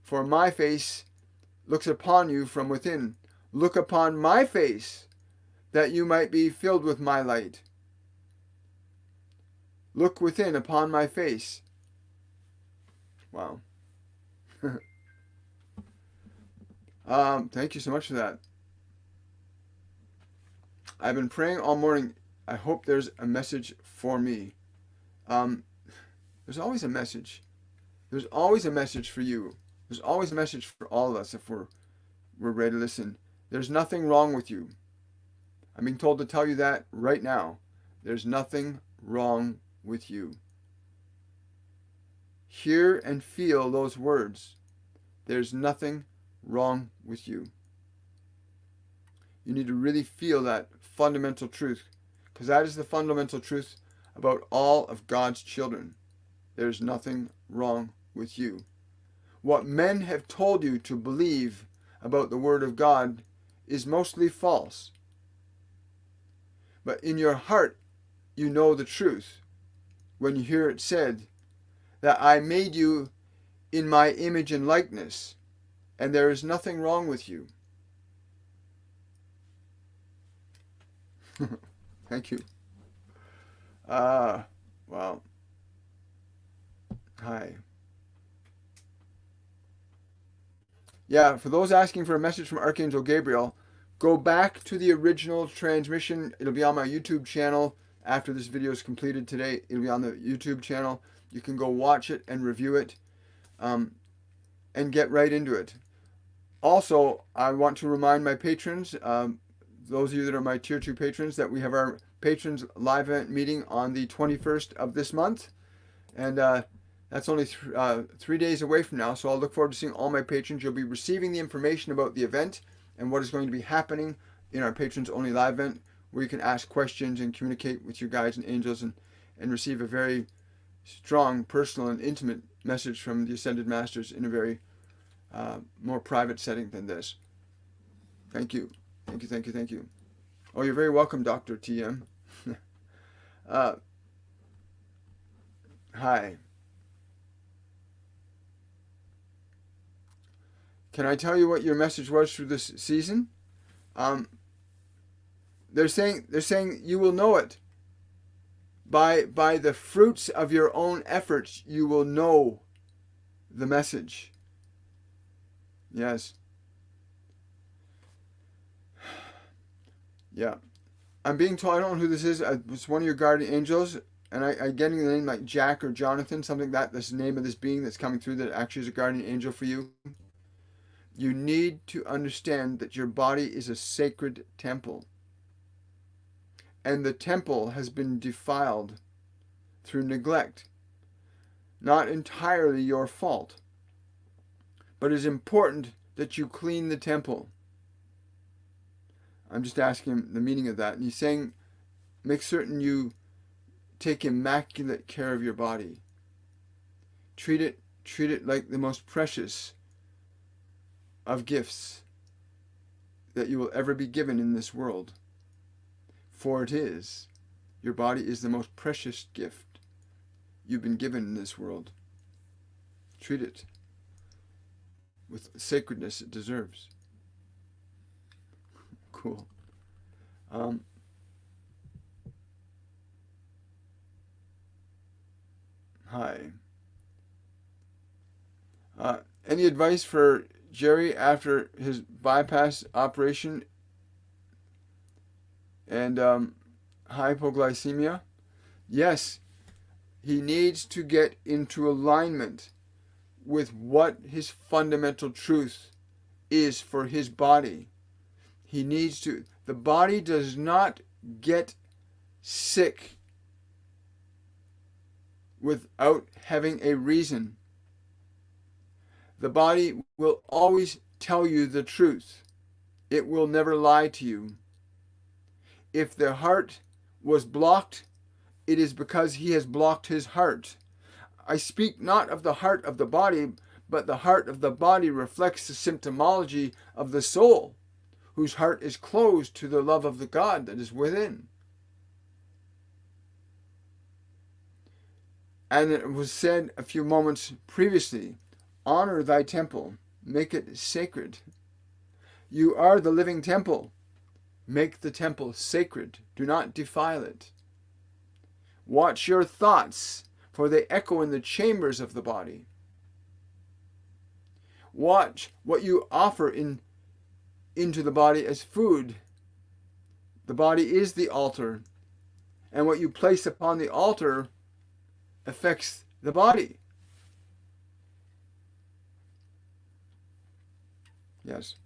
for my face looks upon you from within. Look upon my face, that you might be filled with my light. Look within upon my face. Wow. Thank you so much for that. I've been praying all morning. I hope there's a message for me. There's always a message. There's always a message for you. There's always a message for all of us if we're ready to listen. There's nothing wrong with you. I'm being told to tell you that right now. There's nothing wrong with you. Hear and feel those words. There's nothing wrong with you. You need to really feel that fundamental truth, because that is the fundamental truth about all of God's children. There's nothing wrong with you. What men have told you to believe about the Word of God is mostly false. But in your heart, you know the truth when you hear it said that I made you in my image and likeness, and there is nothing wrong with you. Thank you. Wow. Hi. Yeah, for those asking for a message from Archangel Gabriel, go back to the original transmission. It'll be on my YouTube channel after this video is completed today. It'll be on the YouTube channel. You can go watch it and review it, and get right into it. Also, I want to remind my patrons, those of you that are my Tier 2 patrons, that we have our Patrons Live Event meeting on the 21st of this month. And that's only 3 days away from now, so I'll look forward to seeing all my patrons. You'll be receiving the information about the event and what is going to be happening in our Patrons Only Live Event, where you can ask questions and communicate with your guides and angels and receive a very strong, personal, and intimate message from the Ascended Masters in a very more private setting than this. Thank you. Thank you, thank you, thank you. Oh, you're very welcome, Dr. TM. Hi. Can I tell you what your message was through this season? They're saying you will know it. By the fruits of your own efforts, you will know the message. Yes. Yeah. I'm being told, I don't know who this is. It's one of your guardian angels, and I'm getting the name like Jack or Jonathan, something like that. That's the name of this being that's coming through that actually is a guardian angel for you. You need to understand that your body is a sacred temple. And the temple has been defiled through neglect. Not entirely your fault. But it is important that you clean the temple. I'm just asking him the meaning of that. And he's saying Make certain you take immaculate care of your body. Treat it like the most precious of gifts that you will ever be given in this world. For it is. Your body is the most precious gift you've been given in this world. Treat it with the sacredness it deserves. Cool. Hi. Any advice for Jerry after his bypass operation and hypoglycemia? Yes, he needs to get into alignment with what his fundamental truth is for his body. He needs to. The body does not get sick without having a reason. The body will always tell you the truth. It will never lie to you. If the heart was blocked, it is because he has blocked his heart. I speak not of the heart of the body, but the heart of the body reflects the symptomology of the soul, whose heart is closed to the love of the God that is within. And it was said a few moments previously, honor thy temple, make it sacred. You are the living temple. Make the temple sacred. Do not defile it. Watch your thoughts, for they echo in the chambers of the body. Watch what you offer into the body as food. The body is the altar, and what you place upon the altar affects the body. Yes.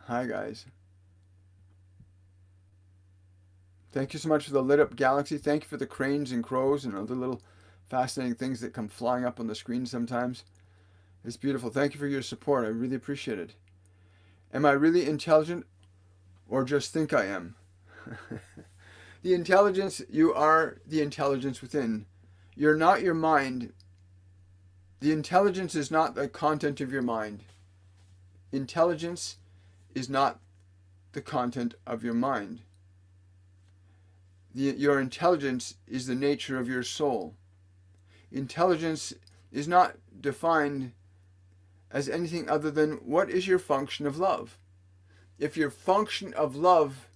Hi, guys. Thank you so much for the lit up galaxy. Thank you for the cranes and crows and other little fascinating things that come flying up on the screen sometimes. It's beautiful. Thank you for your support. I really appreciate it. Am I really intelligent or just think I am? The intelligence, you are the intelligence within. You're not your mind. The intelligence is not the content of your mind. Intelligence is not the content of your mind. Your intelligence is the nature of your soul. Intelligence is not defined as anything other than what is your function of love. If your function of love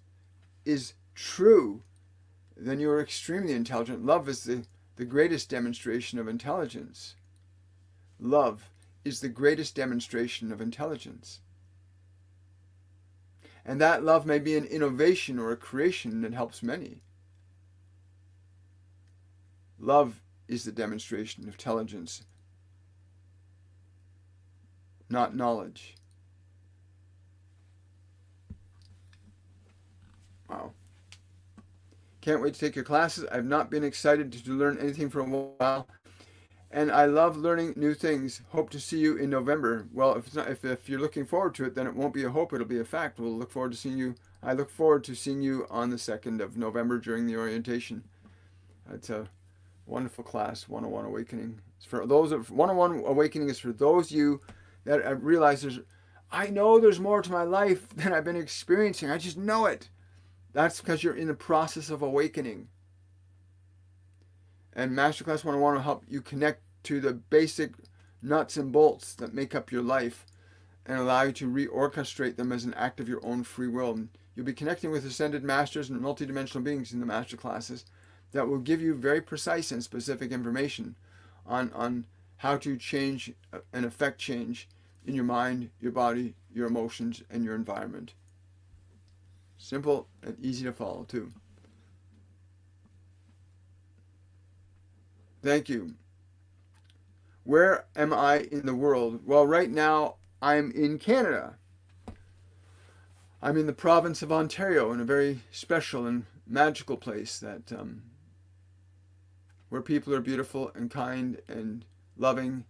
is true, then you are extremely intelligent. Love is the greatest demonstration of intelligence. Love is the greatest demonstration of intelligence. And that love may be an innovation or a creation that helps many. Love is the demonstration of intelligence, not knowledge. Wow. Can't wait to take your classes. I've not been excited to learn anything for a while, and I love learning new things. Hope to see you in November. Well, if you're looking forward to it, then it won't be a hope, it'll be a fact. We'll look forward to seeing you. I look forward to seeing you on the 2nd of November during the orientation. It's a wonderful class, 101 Awakening. It's for those of 101 Awakening is for those of you that realize I know there's more to my life than I've been experiencing. I just know it. That's because you're in the process of awakening. And Masterclass 101 will help you connect to the basic nuts and bolts that make up your life and allow you to reorchestrate them as an act of your own free will. And you'll be connecting with ascended masters and multidimensional beings in the master classes that will give you very precise and specific information on how to change and affect change in your mind, your body, your emotions, and your environment. Simple and easy to follow, too. Thank you. Where am I in the world? Well, right now, I'm in Canada. I'm in the province of Ontario, in a very special and magical place that where people are beautiful and kind and loving.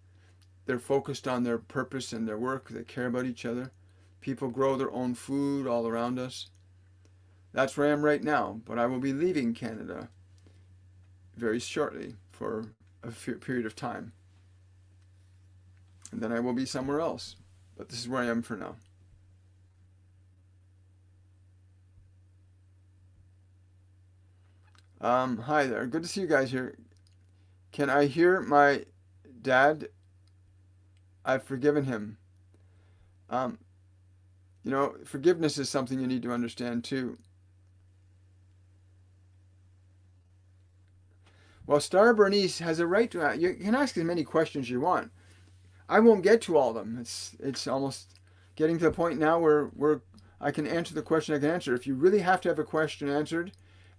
They're focused on their purpose and their work. They care about each other. People grow their own food all around us. That's where I am right now, but I will be leaving Canada very shortly for a period of time. And then I will be somewhere else. But this is where I am for now. Hi there. Good to see you guys here. Can I hear my dad? I've forgiven him. Um, Forgiveness is something you need to understand too. Well, Star Bernice has a right to. You can ask as many questions you want. I won't get to all of them. It's almost getting to the point now where I can answer the question I can answer. If you really have to have a question answered,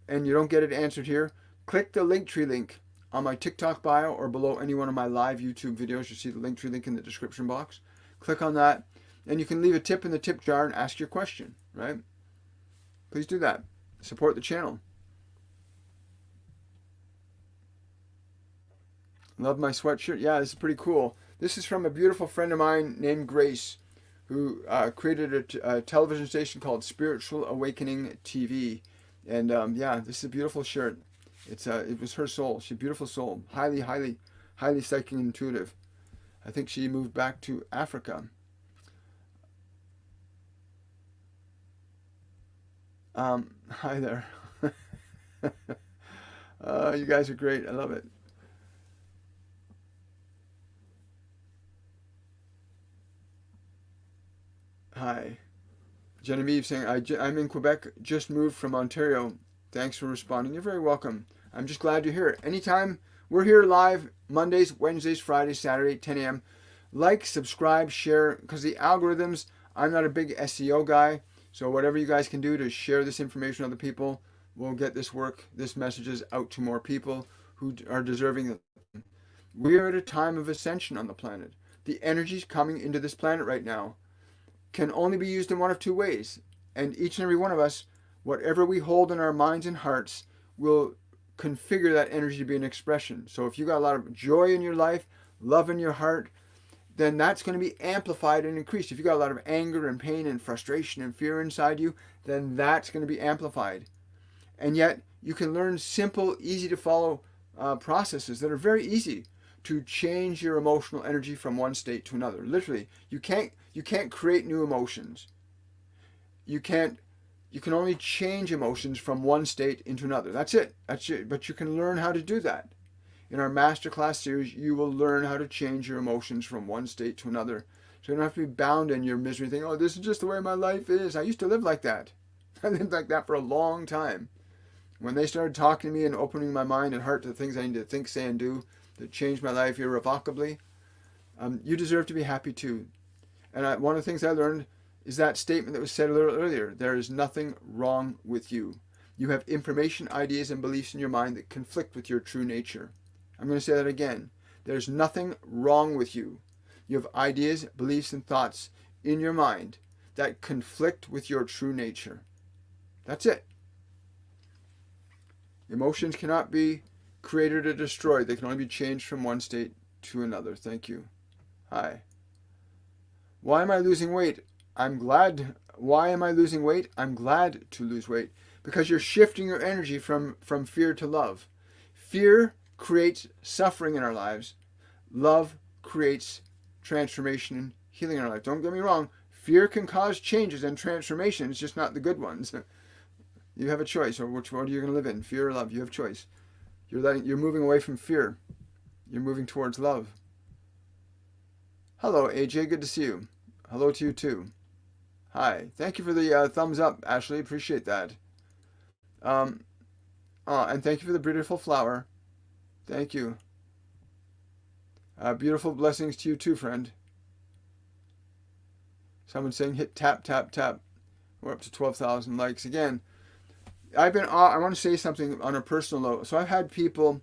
and you don't get it answered here, click the Linktree link on my TikTok bio or below any one of my live YouTube videos. You see the Linktree link in the description box. Click on that, and you can leave a tip in the tip jar and ask your question, right? Please do that. Support the channel. Love my sweatshirt. Yeah, this is pretty cool. This is from a beautiful friend of mine named Grace, who created a television station called Spiritual Awakening TV. And yeah, this is a beautiful shirt. It was her soul. She's a beautiful soul. Highly, highly, highly psychic and intuitive. I think she moved back to Africa. Hi there. You guys are great. I love it. Hi. Genevieve saying, I'm in Quebec, just moved from Ontario. Thanks for responding. You're very welcome. I'm just glad you're here. Anytime, we're here live Mondays, Wednesdays, Fridays, Saturday, 10 a.m. Like, subscribe, share, because the algorithms, I'm not a big SEO guy, so whatever you guys can do to share this information with other people will get this messages out to more people who are deserving of them. We are at a time of ascension on the planet. The energy's coming into this planet right now can only be used in one of two ways. And each and every one of us, whatever we hold in our minds and hearts, will configure that energy to be an expression. So if you got a lot of joy in your life, love in your heart, then that's going to be amplified and increased. If you got a lot of anger and pain and frustration and fear inside you, then that's going to be amplified. And yet you can learn simple, easy to follow processes that are very easy to change your emotional energy from one state to another. Literally, you can't create new emotions. You can only change emotions from one state into another. That's it. But you can learn how to do that. In our masterclass series, you will learn how to change your emotions from one state to another. So you don't have to be bound in your misery thinking, oh, this is just the way my life is. I used to live like that. I lived like that for a long time. When they started talking to me and opening my mind and heart to the things I need to think, say, and do that changed my life irrevocably, you deserve to be happy too. And one of the things I learned is that statement that was said a little earlier. There is nothing wrong with you. You have information, ideas, and beliefs in your mind that conflict with your true nature. I'm going to say that again. There's nothing wrong with you. You have ideas, beliefs, and thoughts in your mind that conflict with your true nature. That's it. Emotions cannot be created or destroyed. They can only be changed from one state to another. Thank you. Hi. Why am I losing weight? I'm glad. Why am I losing weight? I'm glad to lose weight. Because you're shifting your energy from fear to love. Fear creates suffering in our lives. Love creates transformation and healing in our life. Don't get me wrong. Fear can cause changes and transformations, just not the good ones. You have a choice, or which one are you going to live in? Fear or love? You have a choice. You're moving away from fear. You're moving towards love. Hello, AJ. Good to see you. Hello to you too. Hi. Thank you for the thumbs up, Ashley. Appreciate that. And thank you for the beautiful flower. Thank you. Beautiful blessings to you too, friend. Someone saying hit tap, tap, tap. We're up to 12,000 likes. Again, I want to say something on a personal note. So I've had people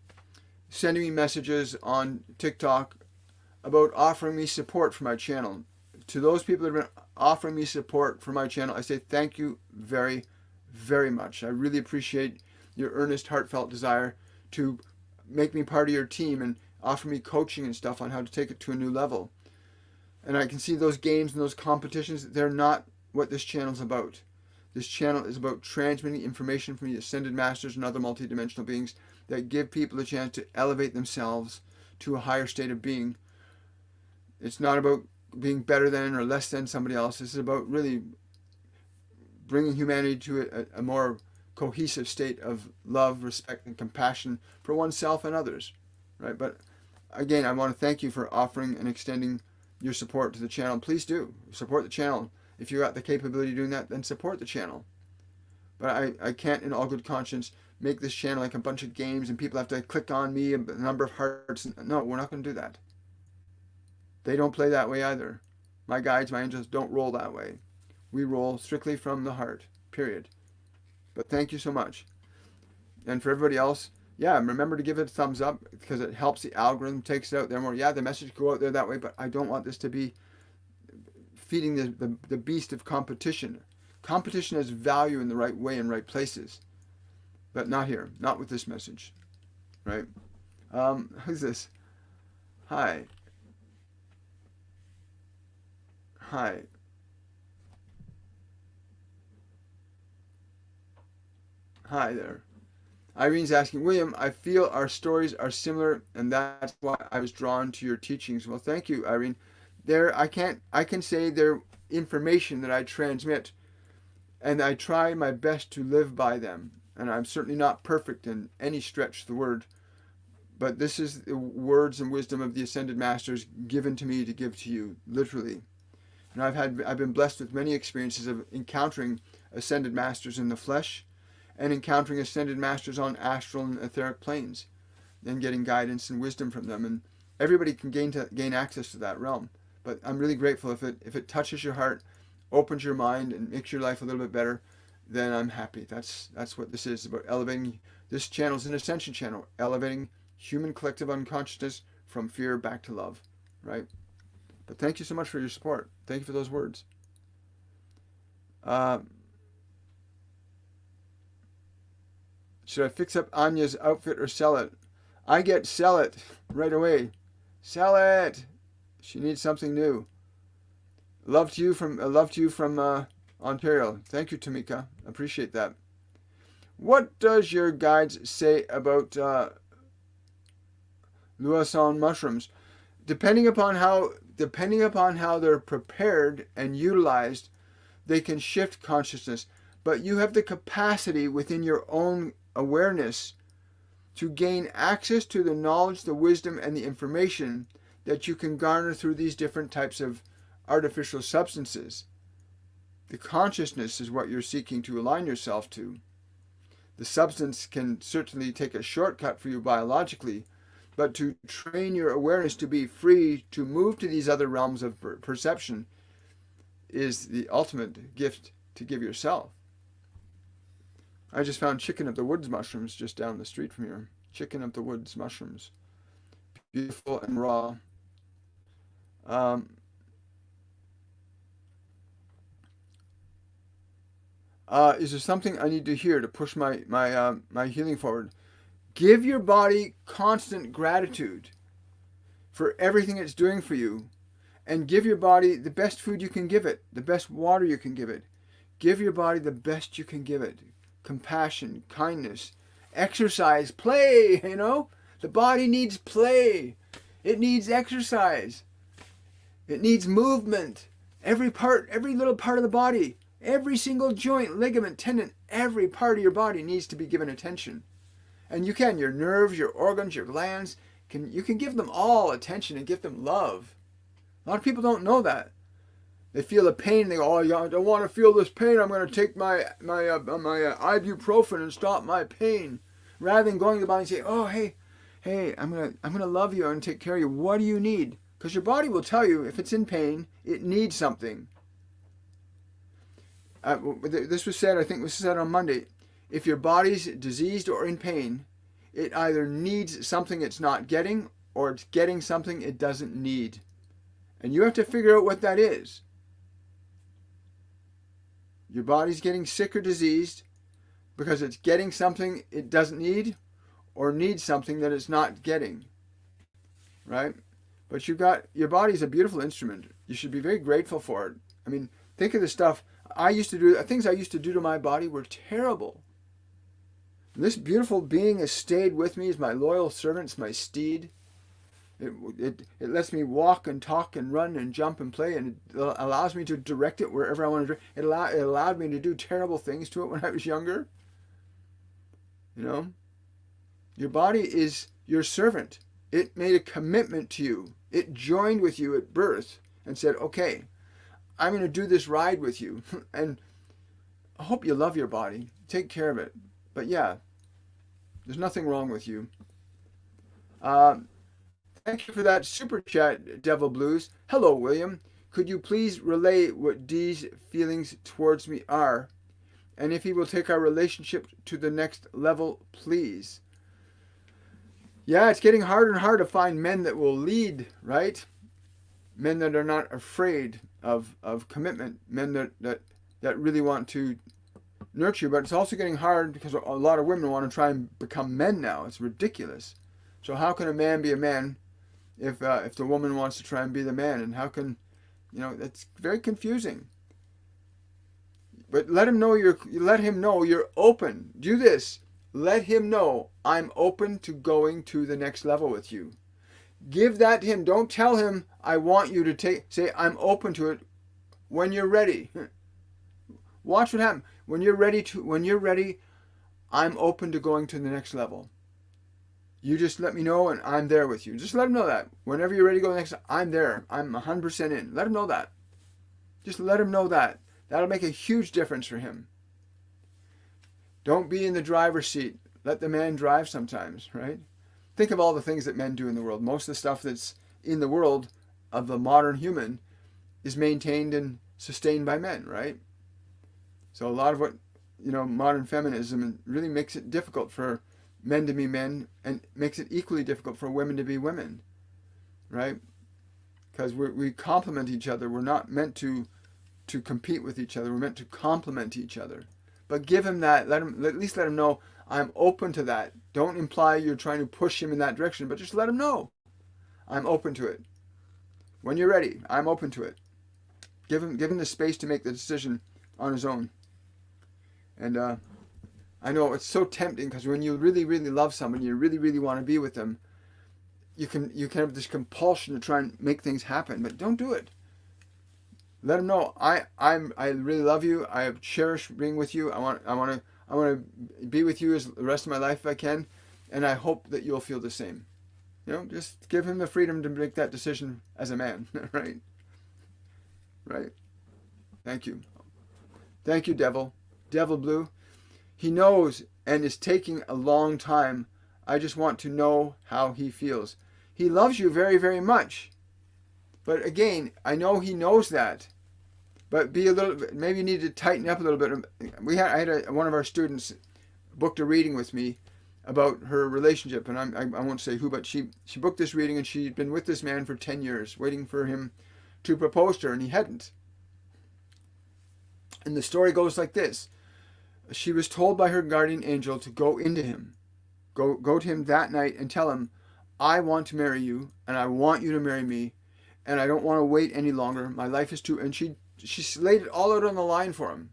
sending me messages on TikTok about offering me support for my channel. To those people that have been offering me support for my channel, I say thank you very, very much. I really appreciate your earnest, heartfelt desire to make me part of your team and offer me coaching and stuff on how to take it to a new level. And I can see those games and those competitions, they're not what this channel is about. This channel is about transmitting information from the ascended masters and other multidimensional beings that give people a chance to elevate themselves to a higher state of being. It's not about being better than or less than somebody else. This is about really bringing humanity to a more cohesive state of love, respect, and compassion for oneself and others, right? But again, I want to thank you for offering and extending your support to the channel. Please do support the channel. If you got the capability of doing that, then support the channel. But I can't in all good conscience make this channel like a bunch of games and people have to click on me, a number of hearts. No, we're not going to do that. They don't play that way either. My guides, my angels don't roll that way. We roll strictly from the heart, period. But thank you so much. And for everybody else, yeah, remember to give it a thumbs up because it helps the algorithm, takes it out there more. Yeah, the message go out there that way, but I don't want this to be feeding the beast of competition. Competition has value in the right way and right places. But not here, not with this message, right? Who's this? Hi. Hi. Hi there. Irene's asking, William, I feel our stories are similar and that's why I was drawn to your teachings. Well, thank you, Irene. I can say they're information that I transmit and I try my best to live by them. And I'm certainly not perfect in any stretch of the word, but this is the words and wisdom of the Ascended Masters given to me to give to you, literally. And I've been blessed with many experiences of encountering Ascended Masters in the flesh and encountering Ascended Masters on astral and etheric planes and getting guidance and wisdom from them. And everybody can gain access to that realm. But I'm really grateful if it touches your heart, opens your mind, and makes your life a little bit better, then I'm happy. That's what this is about, elevating. This channel is an ascension channel, elevating human collective unconsciousness from fear back to love, right? But thank you so much for your support. Thank you for those words. Should I fix up Anya's outfit or sell it? I get sell it right away. Sell it. She needs something new. Love to you from Ontario. Thank you, Tamika. Appreciate that. What does your guides say about Luasan mushrooms? Depending upon how they're prepared and utilized, they can shift consciousness. But you have the capacity within your own awareness to gain access to the knowledge, the wisdom, and the information that you can garner through these different types of artificial substances. The consciousness is what you're seeking to align yourself to. The substance can certainly take a shortcut for you biologically, but to train your awareness to be free to move to these other realms of perception is the ultimate gift to give yourself. I just found chicken of the woods mushrooms just down the street from here. Chicken of the woods mushrooms. Beautiful and raw. Is there something I need to hear to push my healing forward? Give your body constant gratitude for everything it's doing for you, and give your body the best food you can give it, the best water you can give it. Give your body the best you can give it. Compassion, kindness, exercise, play, The body needs play. It needs exercise. It needs movement. Every little part of the body, every single joint, ligament, tendon, every part of your body needs to be given attention. And you can, your nerves, your organs, your glands, you can give them all attention and give them love. A lot of people don't know that. They feel the pain and they go, oh, I don't want to feel this pain. I'm going to take my ibuprofen and stop my pain. Rather than going to the body and say, oh, hey, I'm gonna love you and take care of you. What do you need? Because your body will tell you if it's in pain, it needs something. This was said, I think this was said on Monday. If your body's diseased or in pain, it either needs something it's not getting or it's getting something it doesn't need. And you have to figure out what that is. Your body's getting sick or diseased because it's getting something it doesn't need or needs something that it's not getting. Right? But your body's a beautiful instrument. You should be very grateful for it. I mean, think of the stuff things I used to do to my body were terrible. And this beautiful being has stayed with me as my loyal servant, it's my steed. It lets me walk and talk and run and jump and play, and it allows me to direct it wherever I want to. It allowed me to do terrible things to it when I was younger. You know, your body is your servant. It made a commitment to you. It joined with you at birth and said, okay, I'm going to do this ride with you. And I hope you love your body. Take care of it. But yeah, there's nothing wrong with you. Thank you for that super chat, Devil Blues. Hello, William. Could you please relay what Dee's feelings towards me are? And if he will take our relationship to the next level, please. Yeah, it's getting harder and harder to find men that will lead, right? Men that are not afraid of commitment. Men that really want to nurture you. But it's also getting hard because a lot of women want to try and become men now. It's ridiculous. So how can a man be a man if the woman wants to try and be the man? And how can, that's very confusing. But let him know you're open. Do this. Let him know I'm open to going to the next level with you. Give that to him. Don't tell him I want you to say I'm open to it when you're ready. Watch what happens. When you're ready, I'm open to going to the next level. You just let me know and I'm there with you. Just let him know that. Whenever you're ready to go to the next, I'm there. I'm 100% in. Let him know that. Just let him know that. That'll make a huge difference for him. Don't be in the driver's seat. Let the man drive sometimes, right? Think of all the things that men do in the world. Most of the stuff that's in the world of the modern human is maintained and sustained by men, right? So a lot of what, modern feminism really makes it difficult for men to be men and makes it equally difficult for women to be women, right? Because we complement each other. We're not meant to compete with each other. We're meant to complement each other. But give him that. At least let him know I'm open to that. Don't imply you're trying to push him in that direction, but just let him know I'm open to it. When you're ready, I'm open to it. Give him the space to make the decision on his own. And I know it's so tempting because when you really, really love someone, you really, really want to be with them, you can have this compulsion to try and make things happen, but don't do it. Let them know I really love you. I have cherished being with you. I want to be with you as the rest of my life if I can, and I hope that you'll feel the same. Just give him the freedom to make that decision as a man, right? Right. Thank you. Thank you, Devil Blue. He knows and is taking a long time. I just want to know how he feels. He loves you very, very much. But again, I know he knows that. But maybe you need to tighten up a little bit. I had one of our students booked a reading with me about her relationship, and I won't say who, but she booked this reading, and she'd been with this man for 10 years, waiting for him to propose to her, and he hadn't. And the story goes like this. She was told by her guardian angel to go into him. Go to him that night and tell him, I want to marry you, and I want you to marry me, and I don't want to wait any longer. My life is too... And she laid it all out on the line for him.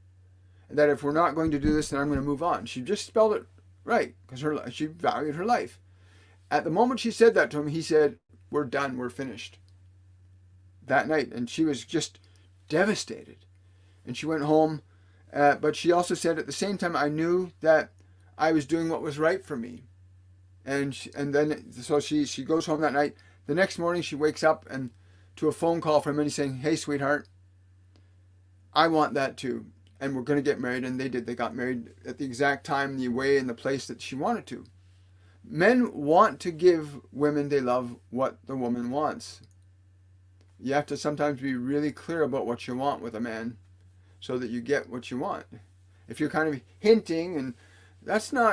And that if we're not going to do this, then I'm going to move on. She just spelled it right, because she valued her life. At the moment she said that to him, he said, we're done, we're finished. That night. And she was just devastated. And she went home, but she also said at the same time, I knew that I was doing what was right for me. So she goes home that night. The next morning she wakes up and to a phone call from him, and he's saying, hey, sweetheart, I want that too. And we're going to get married. And they did. They got married at the exact time, the way, and the place that she wanted to. Men want to give women they love what the woman wants. You have to sometimes be really clear about what you want with a man so that you get what you want. If you're kind of hinting, and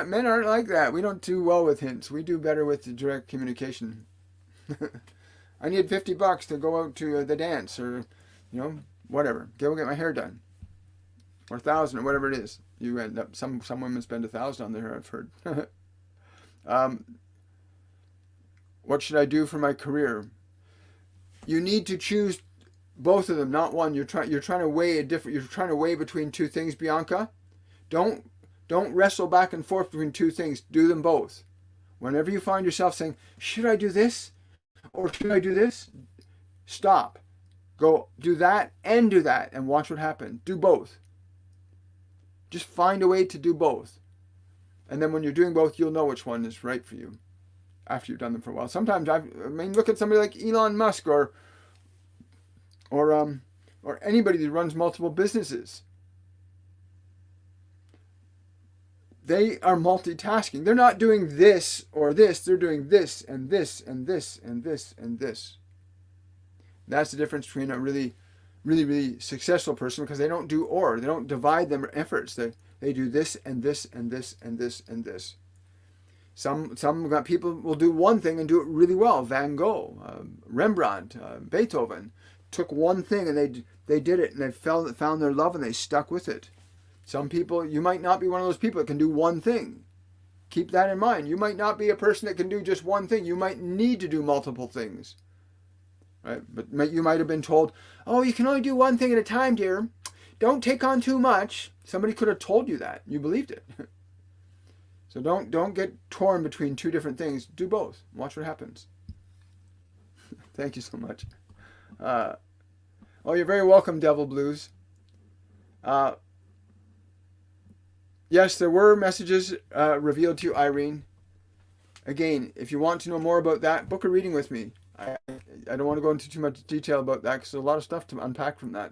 men aren't like that. We don't do well with hints. We do better with the direct communication. I need $50 to go out to the dance, or, whatever. Go get my hair done. Or 1,000, or whatever it is. You end up, some women spend 1,000 on their hair, I've heard. What should I do for my career? You need to choose both of them, not one. You're trying to weigh you're trying to weigh between two things, Bianca. Don't wrestle back and forth between two things. Do them both. Whenever you find yourself saying, should I do this or should I do this? Stop. Go do that and watch what happens. Do both. Just find a way to do both. And then when you're doing both, you'll know which one is right for you after you've done them for a while. Sometimes look at somebody like Elon Musk or anybody that runs multiple businesses. They are multitasking. They're not doing this or this. They're doing this and this and this and this and this. That's the difference between a really, really, really successful person, because they don't do or. They don't divide their efforts. They do this and this and this and this and this. Some people will do one thing and do it really well. Van Gogh, Rembrandt, Beethoven took one thing and they did it, and they found their love and they stuck with it. Some people, you might not be one of those people that can do one thing. Keep that in mind. You might not be a person that can do just one thing. You might need to do multiple things. Right? But you might have been told, oh, you can only do one thing at a time, dear. Don't take on too much. Somebody could have told you that. You believed it. So don't get torn between two different things. Do both. Watch what happens. Thank you so much. You're very welcome, Devil Blues. Yes, there were messages revealed to you, Irene. Again, if you want to know more about that, book a reading with me. I don't want to go into too much detail about that because there's a lot of stuff to unpack from that.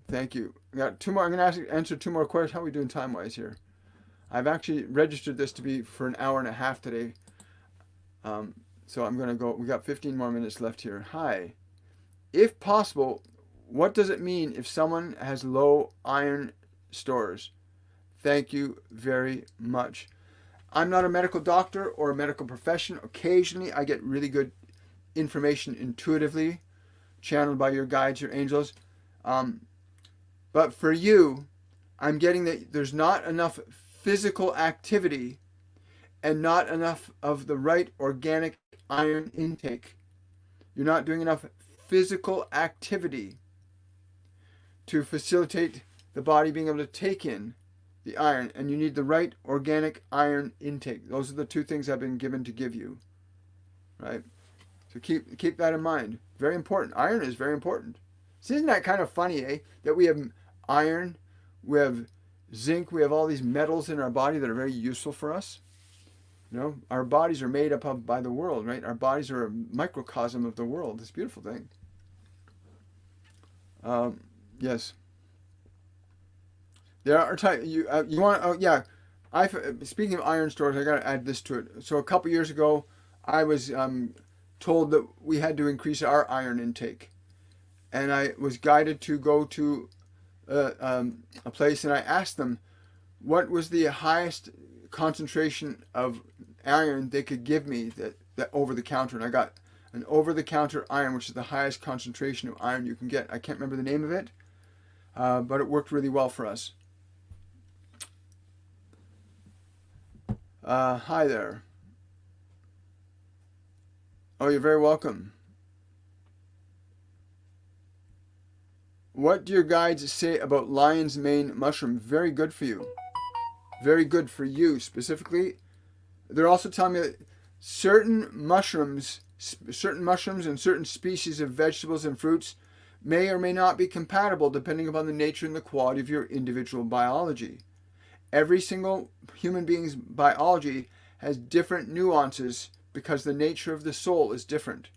Thank you. I got two more. I'm going to answer two more questions. How are we doing time-wise here? I've actually registered this to be for an hour and a half today. So I'm going to go. We got 15 more minutes left here. Hi. If possible, what does it mean if someone has low iron stores? Thank you very much. I'm not a medical doctor or a medical profession. Occasionally, I get really good information intuitively, channeled by your guides, your angels. But for you, I'm getting that there's not enough physical activity and not enough of the right organic iron intake. You're not doing enough physical activity to facilitate the body being able to take in the iron, and you need the right organic iron intake. Those are the two things I've been given to give you, right? So keep that in mind. Very important. Iron is very important. So isn't that kind of funny, that we have iron, we have zinc, we have all these metals in our body that are very useful for us. You know, our bodies are made up of by the world, right? Our bodies are a microcosm of the world. It's a beautiful thing. Yes. There are times you want. Oh yeah, speaking of iron stores, I got to add this to it. So a couple years ago, I was told that we had to increase our iron intake, and I was guided to go to a place, and I asked them what was the highest concentration of iron they could give me that over the counter, and I got an over the counter iron, which is the highest concentration of iron you can get. I can't remember the name of it, but it worked really well for us. Hi there. Oh, you're very welcome. What do your guides say about lion's mane mushroom? Very good for you. Very good for you specifically. They're also telling me that certain mushrooms and certain species of vegetables and fruits may or may not be compatible depending upon the nature and the quality of your individual biology. Every single human being's biology has different nuances because the nature of the soul is different.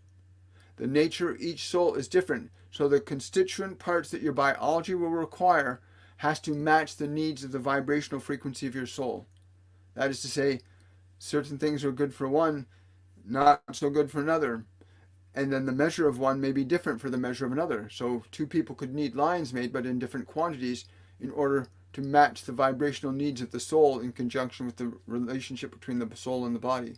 The nature of each soul is different, so the constituent parts that your biology will require has to match the needs of the vibrational frequency of your soul. That is to say, certain things are good for one, not so good for another. And then the measure of one may be different for the measure of another. So two people could need lion's mane, but in different quantities in order to match the vibrational needs of the soul in conjunction with the relationship between the soul and the body.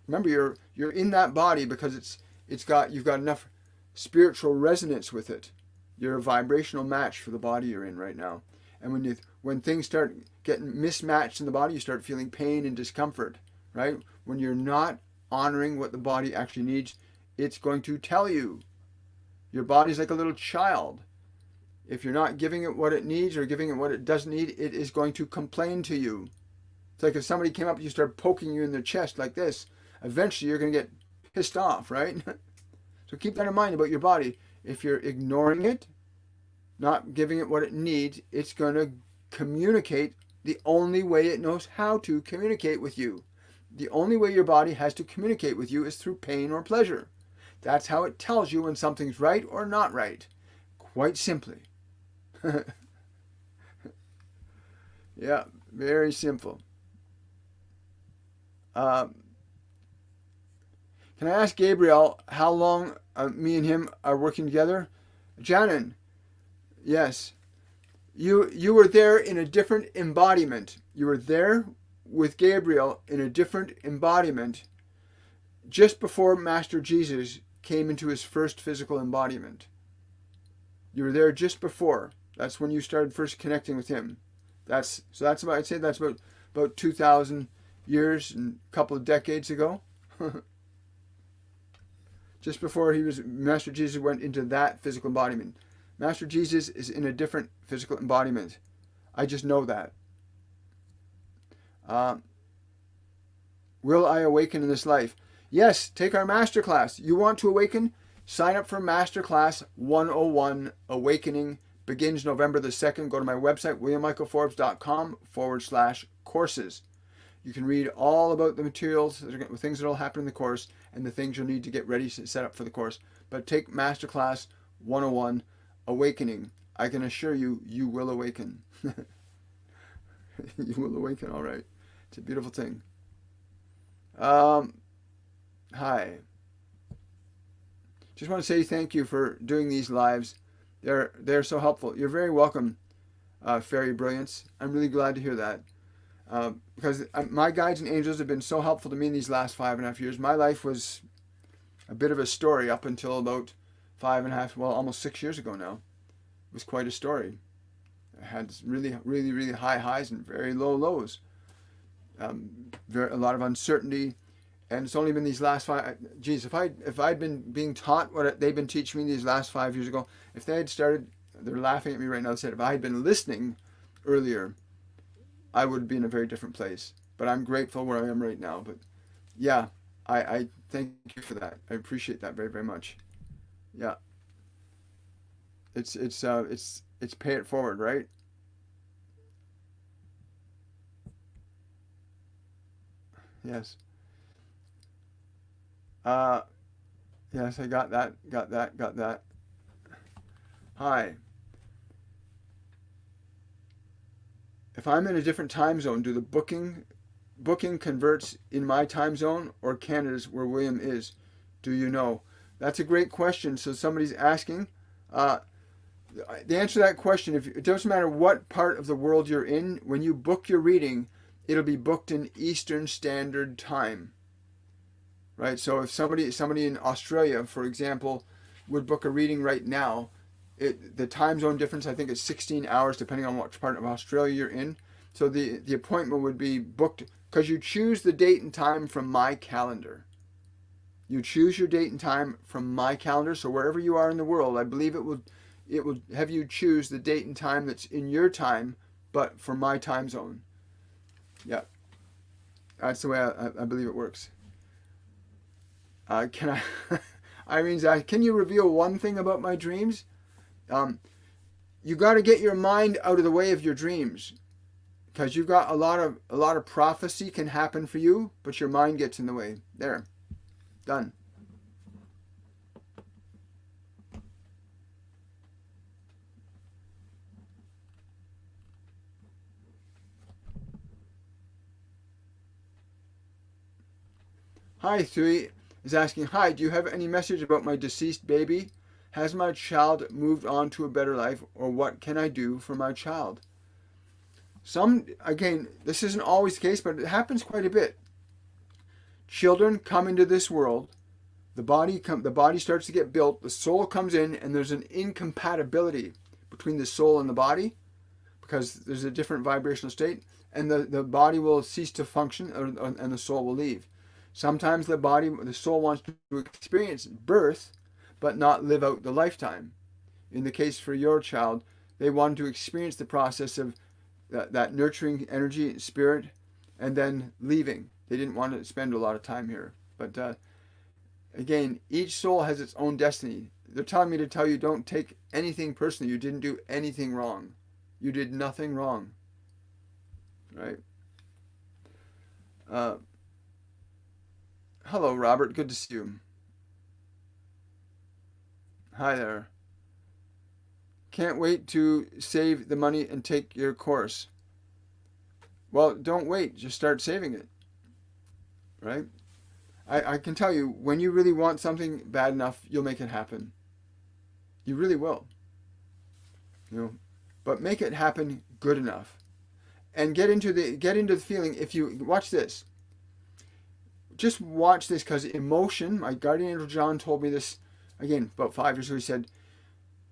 Remember, you're in that body because you've got enough spiritual resonance with it. You're a vibrational match for the body you're in right now. And when things start getting mismatched in the body, you start feeling pain and discomfort, right? When you're not honoring what the body actually needs, it's going to tell you. Your body's like a little child. If you're not giving it what it needs or giving it what it doesn't need, it is going to complain to you. It's like if somebody came up and you started poking you in the chest like this, eventually you're going to get pissed off, right? So keep that in mind about your body. If you're ignoring it, not giving it what it needs, it's going to communicate the only way it knows how to communicate with you. The only way your body has to communicate with you is through pain or pleasure. That's how it tells you when something's right or not right. Quite simply. Yeah, very simple. Can I ask Gabriel how long me and him are working together? Janan, yes. You were there in a different embodiment. You were there with Gabriel in a different embodiment just before Master Jesus came into his first physical embodiment. You were there just before. That's when you started first connecting with him. That's about, I'd say that's about 2,000 years and a couple of decades ago. Just before Master Jesus went into that physical embodiment. Master Jesus is in a different physical embodiment. I just know that. Will I awaken in this life? Yes, take our masterclass. You want to awaken? Sign up for Masterclass 101 Awakening. Begins November the 2nd. Go to my website, williammichaelforbes.com/courses. You can read all about the materials, the things that will happen in the course, and the things you'll need to get ready to set up for the course. But take Masterclass 101 Awakening. I can assure you, you will awaken. You will awaken, all right. It's a beautiful thing. Hi. Just want to say thank you for doing these lives. They're so helpful. You're very welcome, Fairy Brilliance. I'm really glad to hear that. Because my guides and angels have been so helpful to me in these last 5.5 years. My life was a bit of a story up until about 5.5, well, almost 6 years ago now. It was quite a story. I had really, really, really high highs and very low lows. A lot of uncertainty. And it's only been these last if I'd been being taught what they've been teaching me these last 5 years ago, if they had started, they're laughing at me right now, said if I had been listening earlier, I would be in a very different place. But I'm grateful where I am right now. But yeah, I thank you for that. I appreciate that very, very much. Yeah. It's pay it forward, right? Yes. Yes, I got that. Hi. If I'm in a different time zone, do the booking converts in my time zone or Canada's where William is? Do you know? That's a great question. So somebody's asking. The answer to that question, it doesn't matter what part of the world you're in, when you book your reading, it'll be booked in Eastern Standard Time. Right? So if somebody in Australia, for example, would book a reading right now, the time zone difference, I think, is 16 hours, depending on what part of Australia you're in. So the appointment would be booked, because you choose the date and time from my calendar. You choose your date and time from my calendar. So wherever you are in the world, I believe it will have you choose the date and time that's in your time, but for my time zone. Yeah. That's the way I believe it works. Can you reveal one thing about my dreams? You got to get your mind out of the way of your dreams, because you've got a lot of prophecy can happen for you, but your mind gets in the way. There, done. Hi, Thui is asking, hi, do you have any message about my deceased baby? Has my child moved on to a better life, or what can I do for my child? Again, this isn't always the case, but it happens quite a bit. Children come into this world, the body starts to get built, the soul comes in, and there's an incompatibility between the soul and the body, because there's a different vibrational state, and the body will cease to function, and the soul will leave. Sometimes the soul wants to experience birth, but not live out the lifetime. In the case for your child, they wanted to experience the process of that nurturing energy, spirit, and then leaving. They didn't want to spend a lot of time here. But again, each soul has its own destiny. They're telling me to tell you, don't take anything personally. You didn't do anything wrong. You did nothing wrong. Right? Hello, Robert. Good to see you. Hi there. Can't wait to save the money and take your course. Well, don't wait. Just start saving it. Right? I can tell you, when you really want something bad enough, you'll make it happen. You really will. But make it happen good enough. And get into the feeling. If you watch this, just watch this, because emotion, my guardian angel John told me this again about 5 years ago. He said,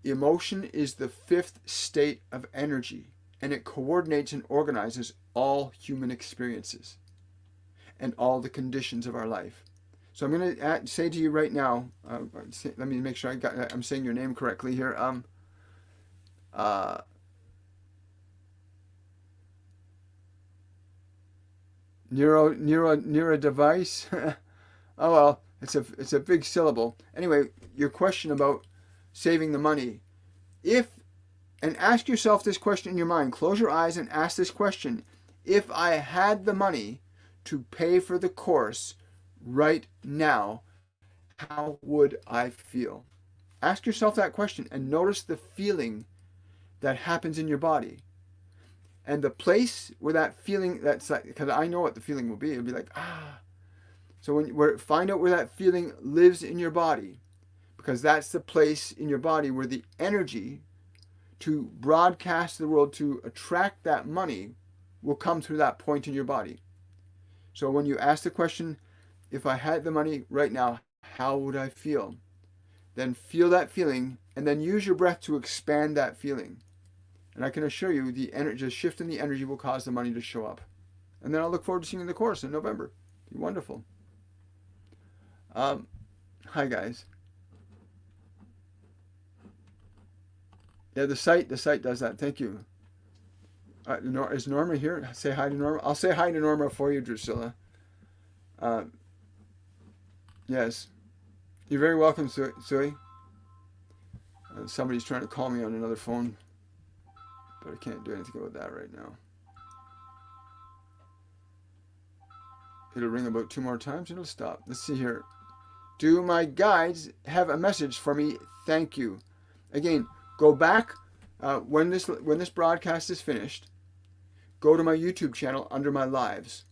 emotion is the 5th state of energy, and it coordinates and organizes all human experiences and all the conditions of our life. So I'm going to say to you right now, let me make sure I'm saying your name correctly here. Neuro device. Oh well, it's a big syllable. Anyway, your question about saving the money. And ask yourself this question in your mind. Close your eyes and ask this question. If I had the money to pay for the course right now, how would I feel? Ask yourself that question and notice the feeling that happens in your body. And the place where that feeling, that's like, because I know what the feeling will be. It'll be like, ah. So find out where that feeling lives in your body, because that's the place in your body where the energy to broadcast to the world, to attract that money, will come through that point in your body. So when you ask the question, if I had the money right now, how would I feel? Then feel that feeling, and then use your breath to expand that feeling. And I can assure you, the energy, just shift in the energy will cause the money to show up. And then I'll look forward to seeing you in the course in November. Be wonderful. Hi guys. Yeah, the site does that. Thank you. Is Norma here? Say hi to Norma. I'll say hi to Norma for you, Drusilla. Yes. You're very welcome, Sui. Somebody's trying to call me on another phone, but I can't do anything about that right now. It'll ring about 2 more times and it'll stop. Let's see here. Do my guides have a message for me? Thank you. Again, go back when this broadcast is finished. Go to my YouTube channel under my lives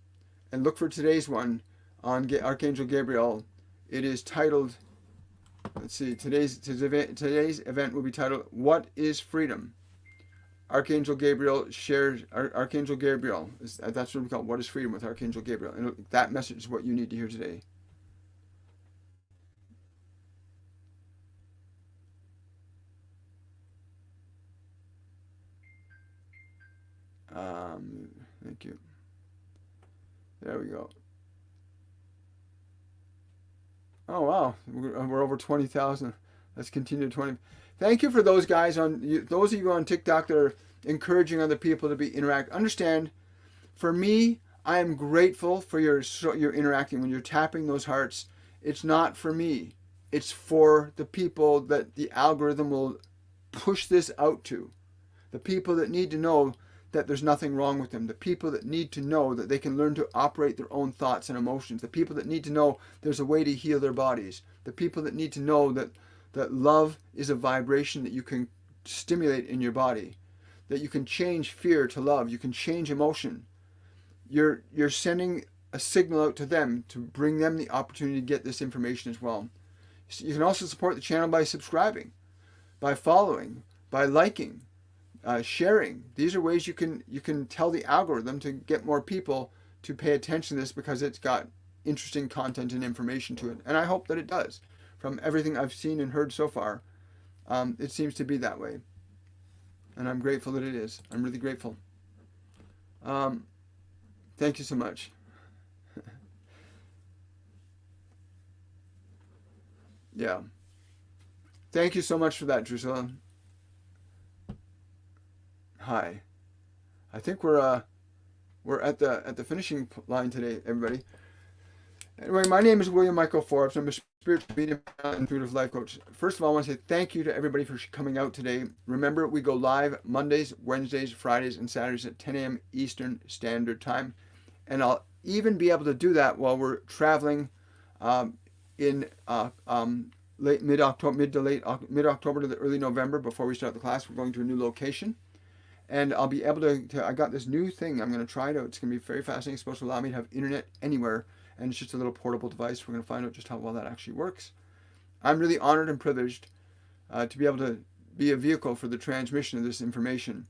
and look for today's one on Archangel Gabriel. It is titled, let's see, today's event will be titled, What is Freedom? Archangel Gabriel shares, Archangel Gabriel, that's what we call it, What is Freedom with Archangel Gabriel. And that message is what you need to hear today. Thank you. There we go. Oh wow, we're over 20,000. Let's continue to 20. Thank you for those guys those of you on TikTok that are encouraging other people to be interact. Understand, for me, I am grateful for your interacting when you're tapping those hearts. It's not for me. It's for the people that the algorithm will push this out to. The people that need to know that there's nothing wrong with them. The people that need to know that they can learn to operate their own thoughts and emotions. The people that need to know there's a way to heal their bodies. The people that need to know that love is a vibration that you can stimulate in your body. That you can change fear to love. You can change emotion. You're sending a signal out to them to bring them the opportunity to get this information as well. You can also support the channel by subscribing, by following, by liking, sharing. These are ways you can tell the algorithm to get more people to pay attention to this, because it's got interesting content and information to it. And I hope that it does. From everything I've seen and heard so far, it seems to be that way. And I'm grateful that it is. I'm really grateful. Thank you so much. Yeah. Thank you so much for that, Drusilla. Hi. I think we're at the finishing line today, everybody. Anyway, my name is William Michael Forbes. I'm a spiritual medium and intuitive life coach. First of all, I want to say thank you to everybody for coming out today. Remember, we go live Mondays, Wednesdays, Fridays, and Saturdays at 10 a.m. Eastern Standard Time. And I'll even be able to do that while we're traveling um, in late mid October, mid October to the early November before we start the class. We're going to a new location, and I'll be able to I got this new thing I'm going to try it out. It's going to be very fascinating. It's supposed to allow me to have internet anywhere, and it's just a little portable device. We're going to find out just how well that actually works. I'm really honored and privileged to be able to be a vehicle for the transmission of this information.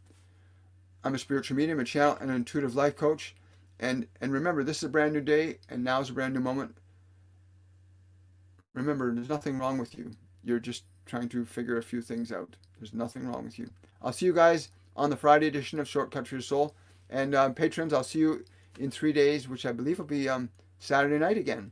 I'm a spiritual medium, a channel, and an intuitive life coach. And remember, this is a brand new day, and now is a brand new moment. Remember, there's nothing wrong with you. You're just trying to figure a few things out. There's nothing wrong with you. I'll see you guys on the Friday edition of Shortcut for Your Soul. And patrons, I'll see you in 3 days, which I believe will be Saturday night again.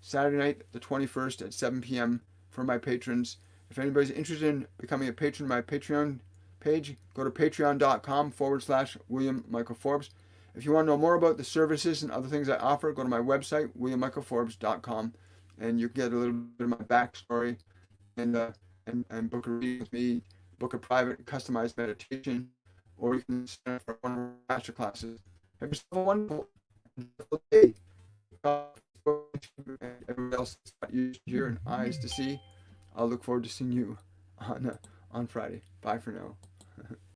Saturday night, the 21st at 7 p.m. for my patrons. If anybody's interested in becoming a patron of my Patreon page, go to patreon.com/William Michael Forbes. If you want to know more about the services and other things I offer, go to my website, WilliamMichaelForbes.com, and you can get a little bit of my backstory and book a reading with me, book a private customized meditation, or you can sign up for one of our master classes. Have yourself a wonderful day. Everyone else has got ears to hear and eyes to see. I'll look forward to seeing you on Friday. Bye for now.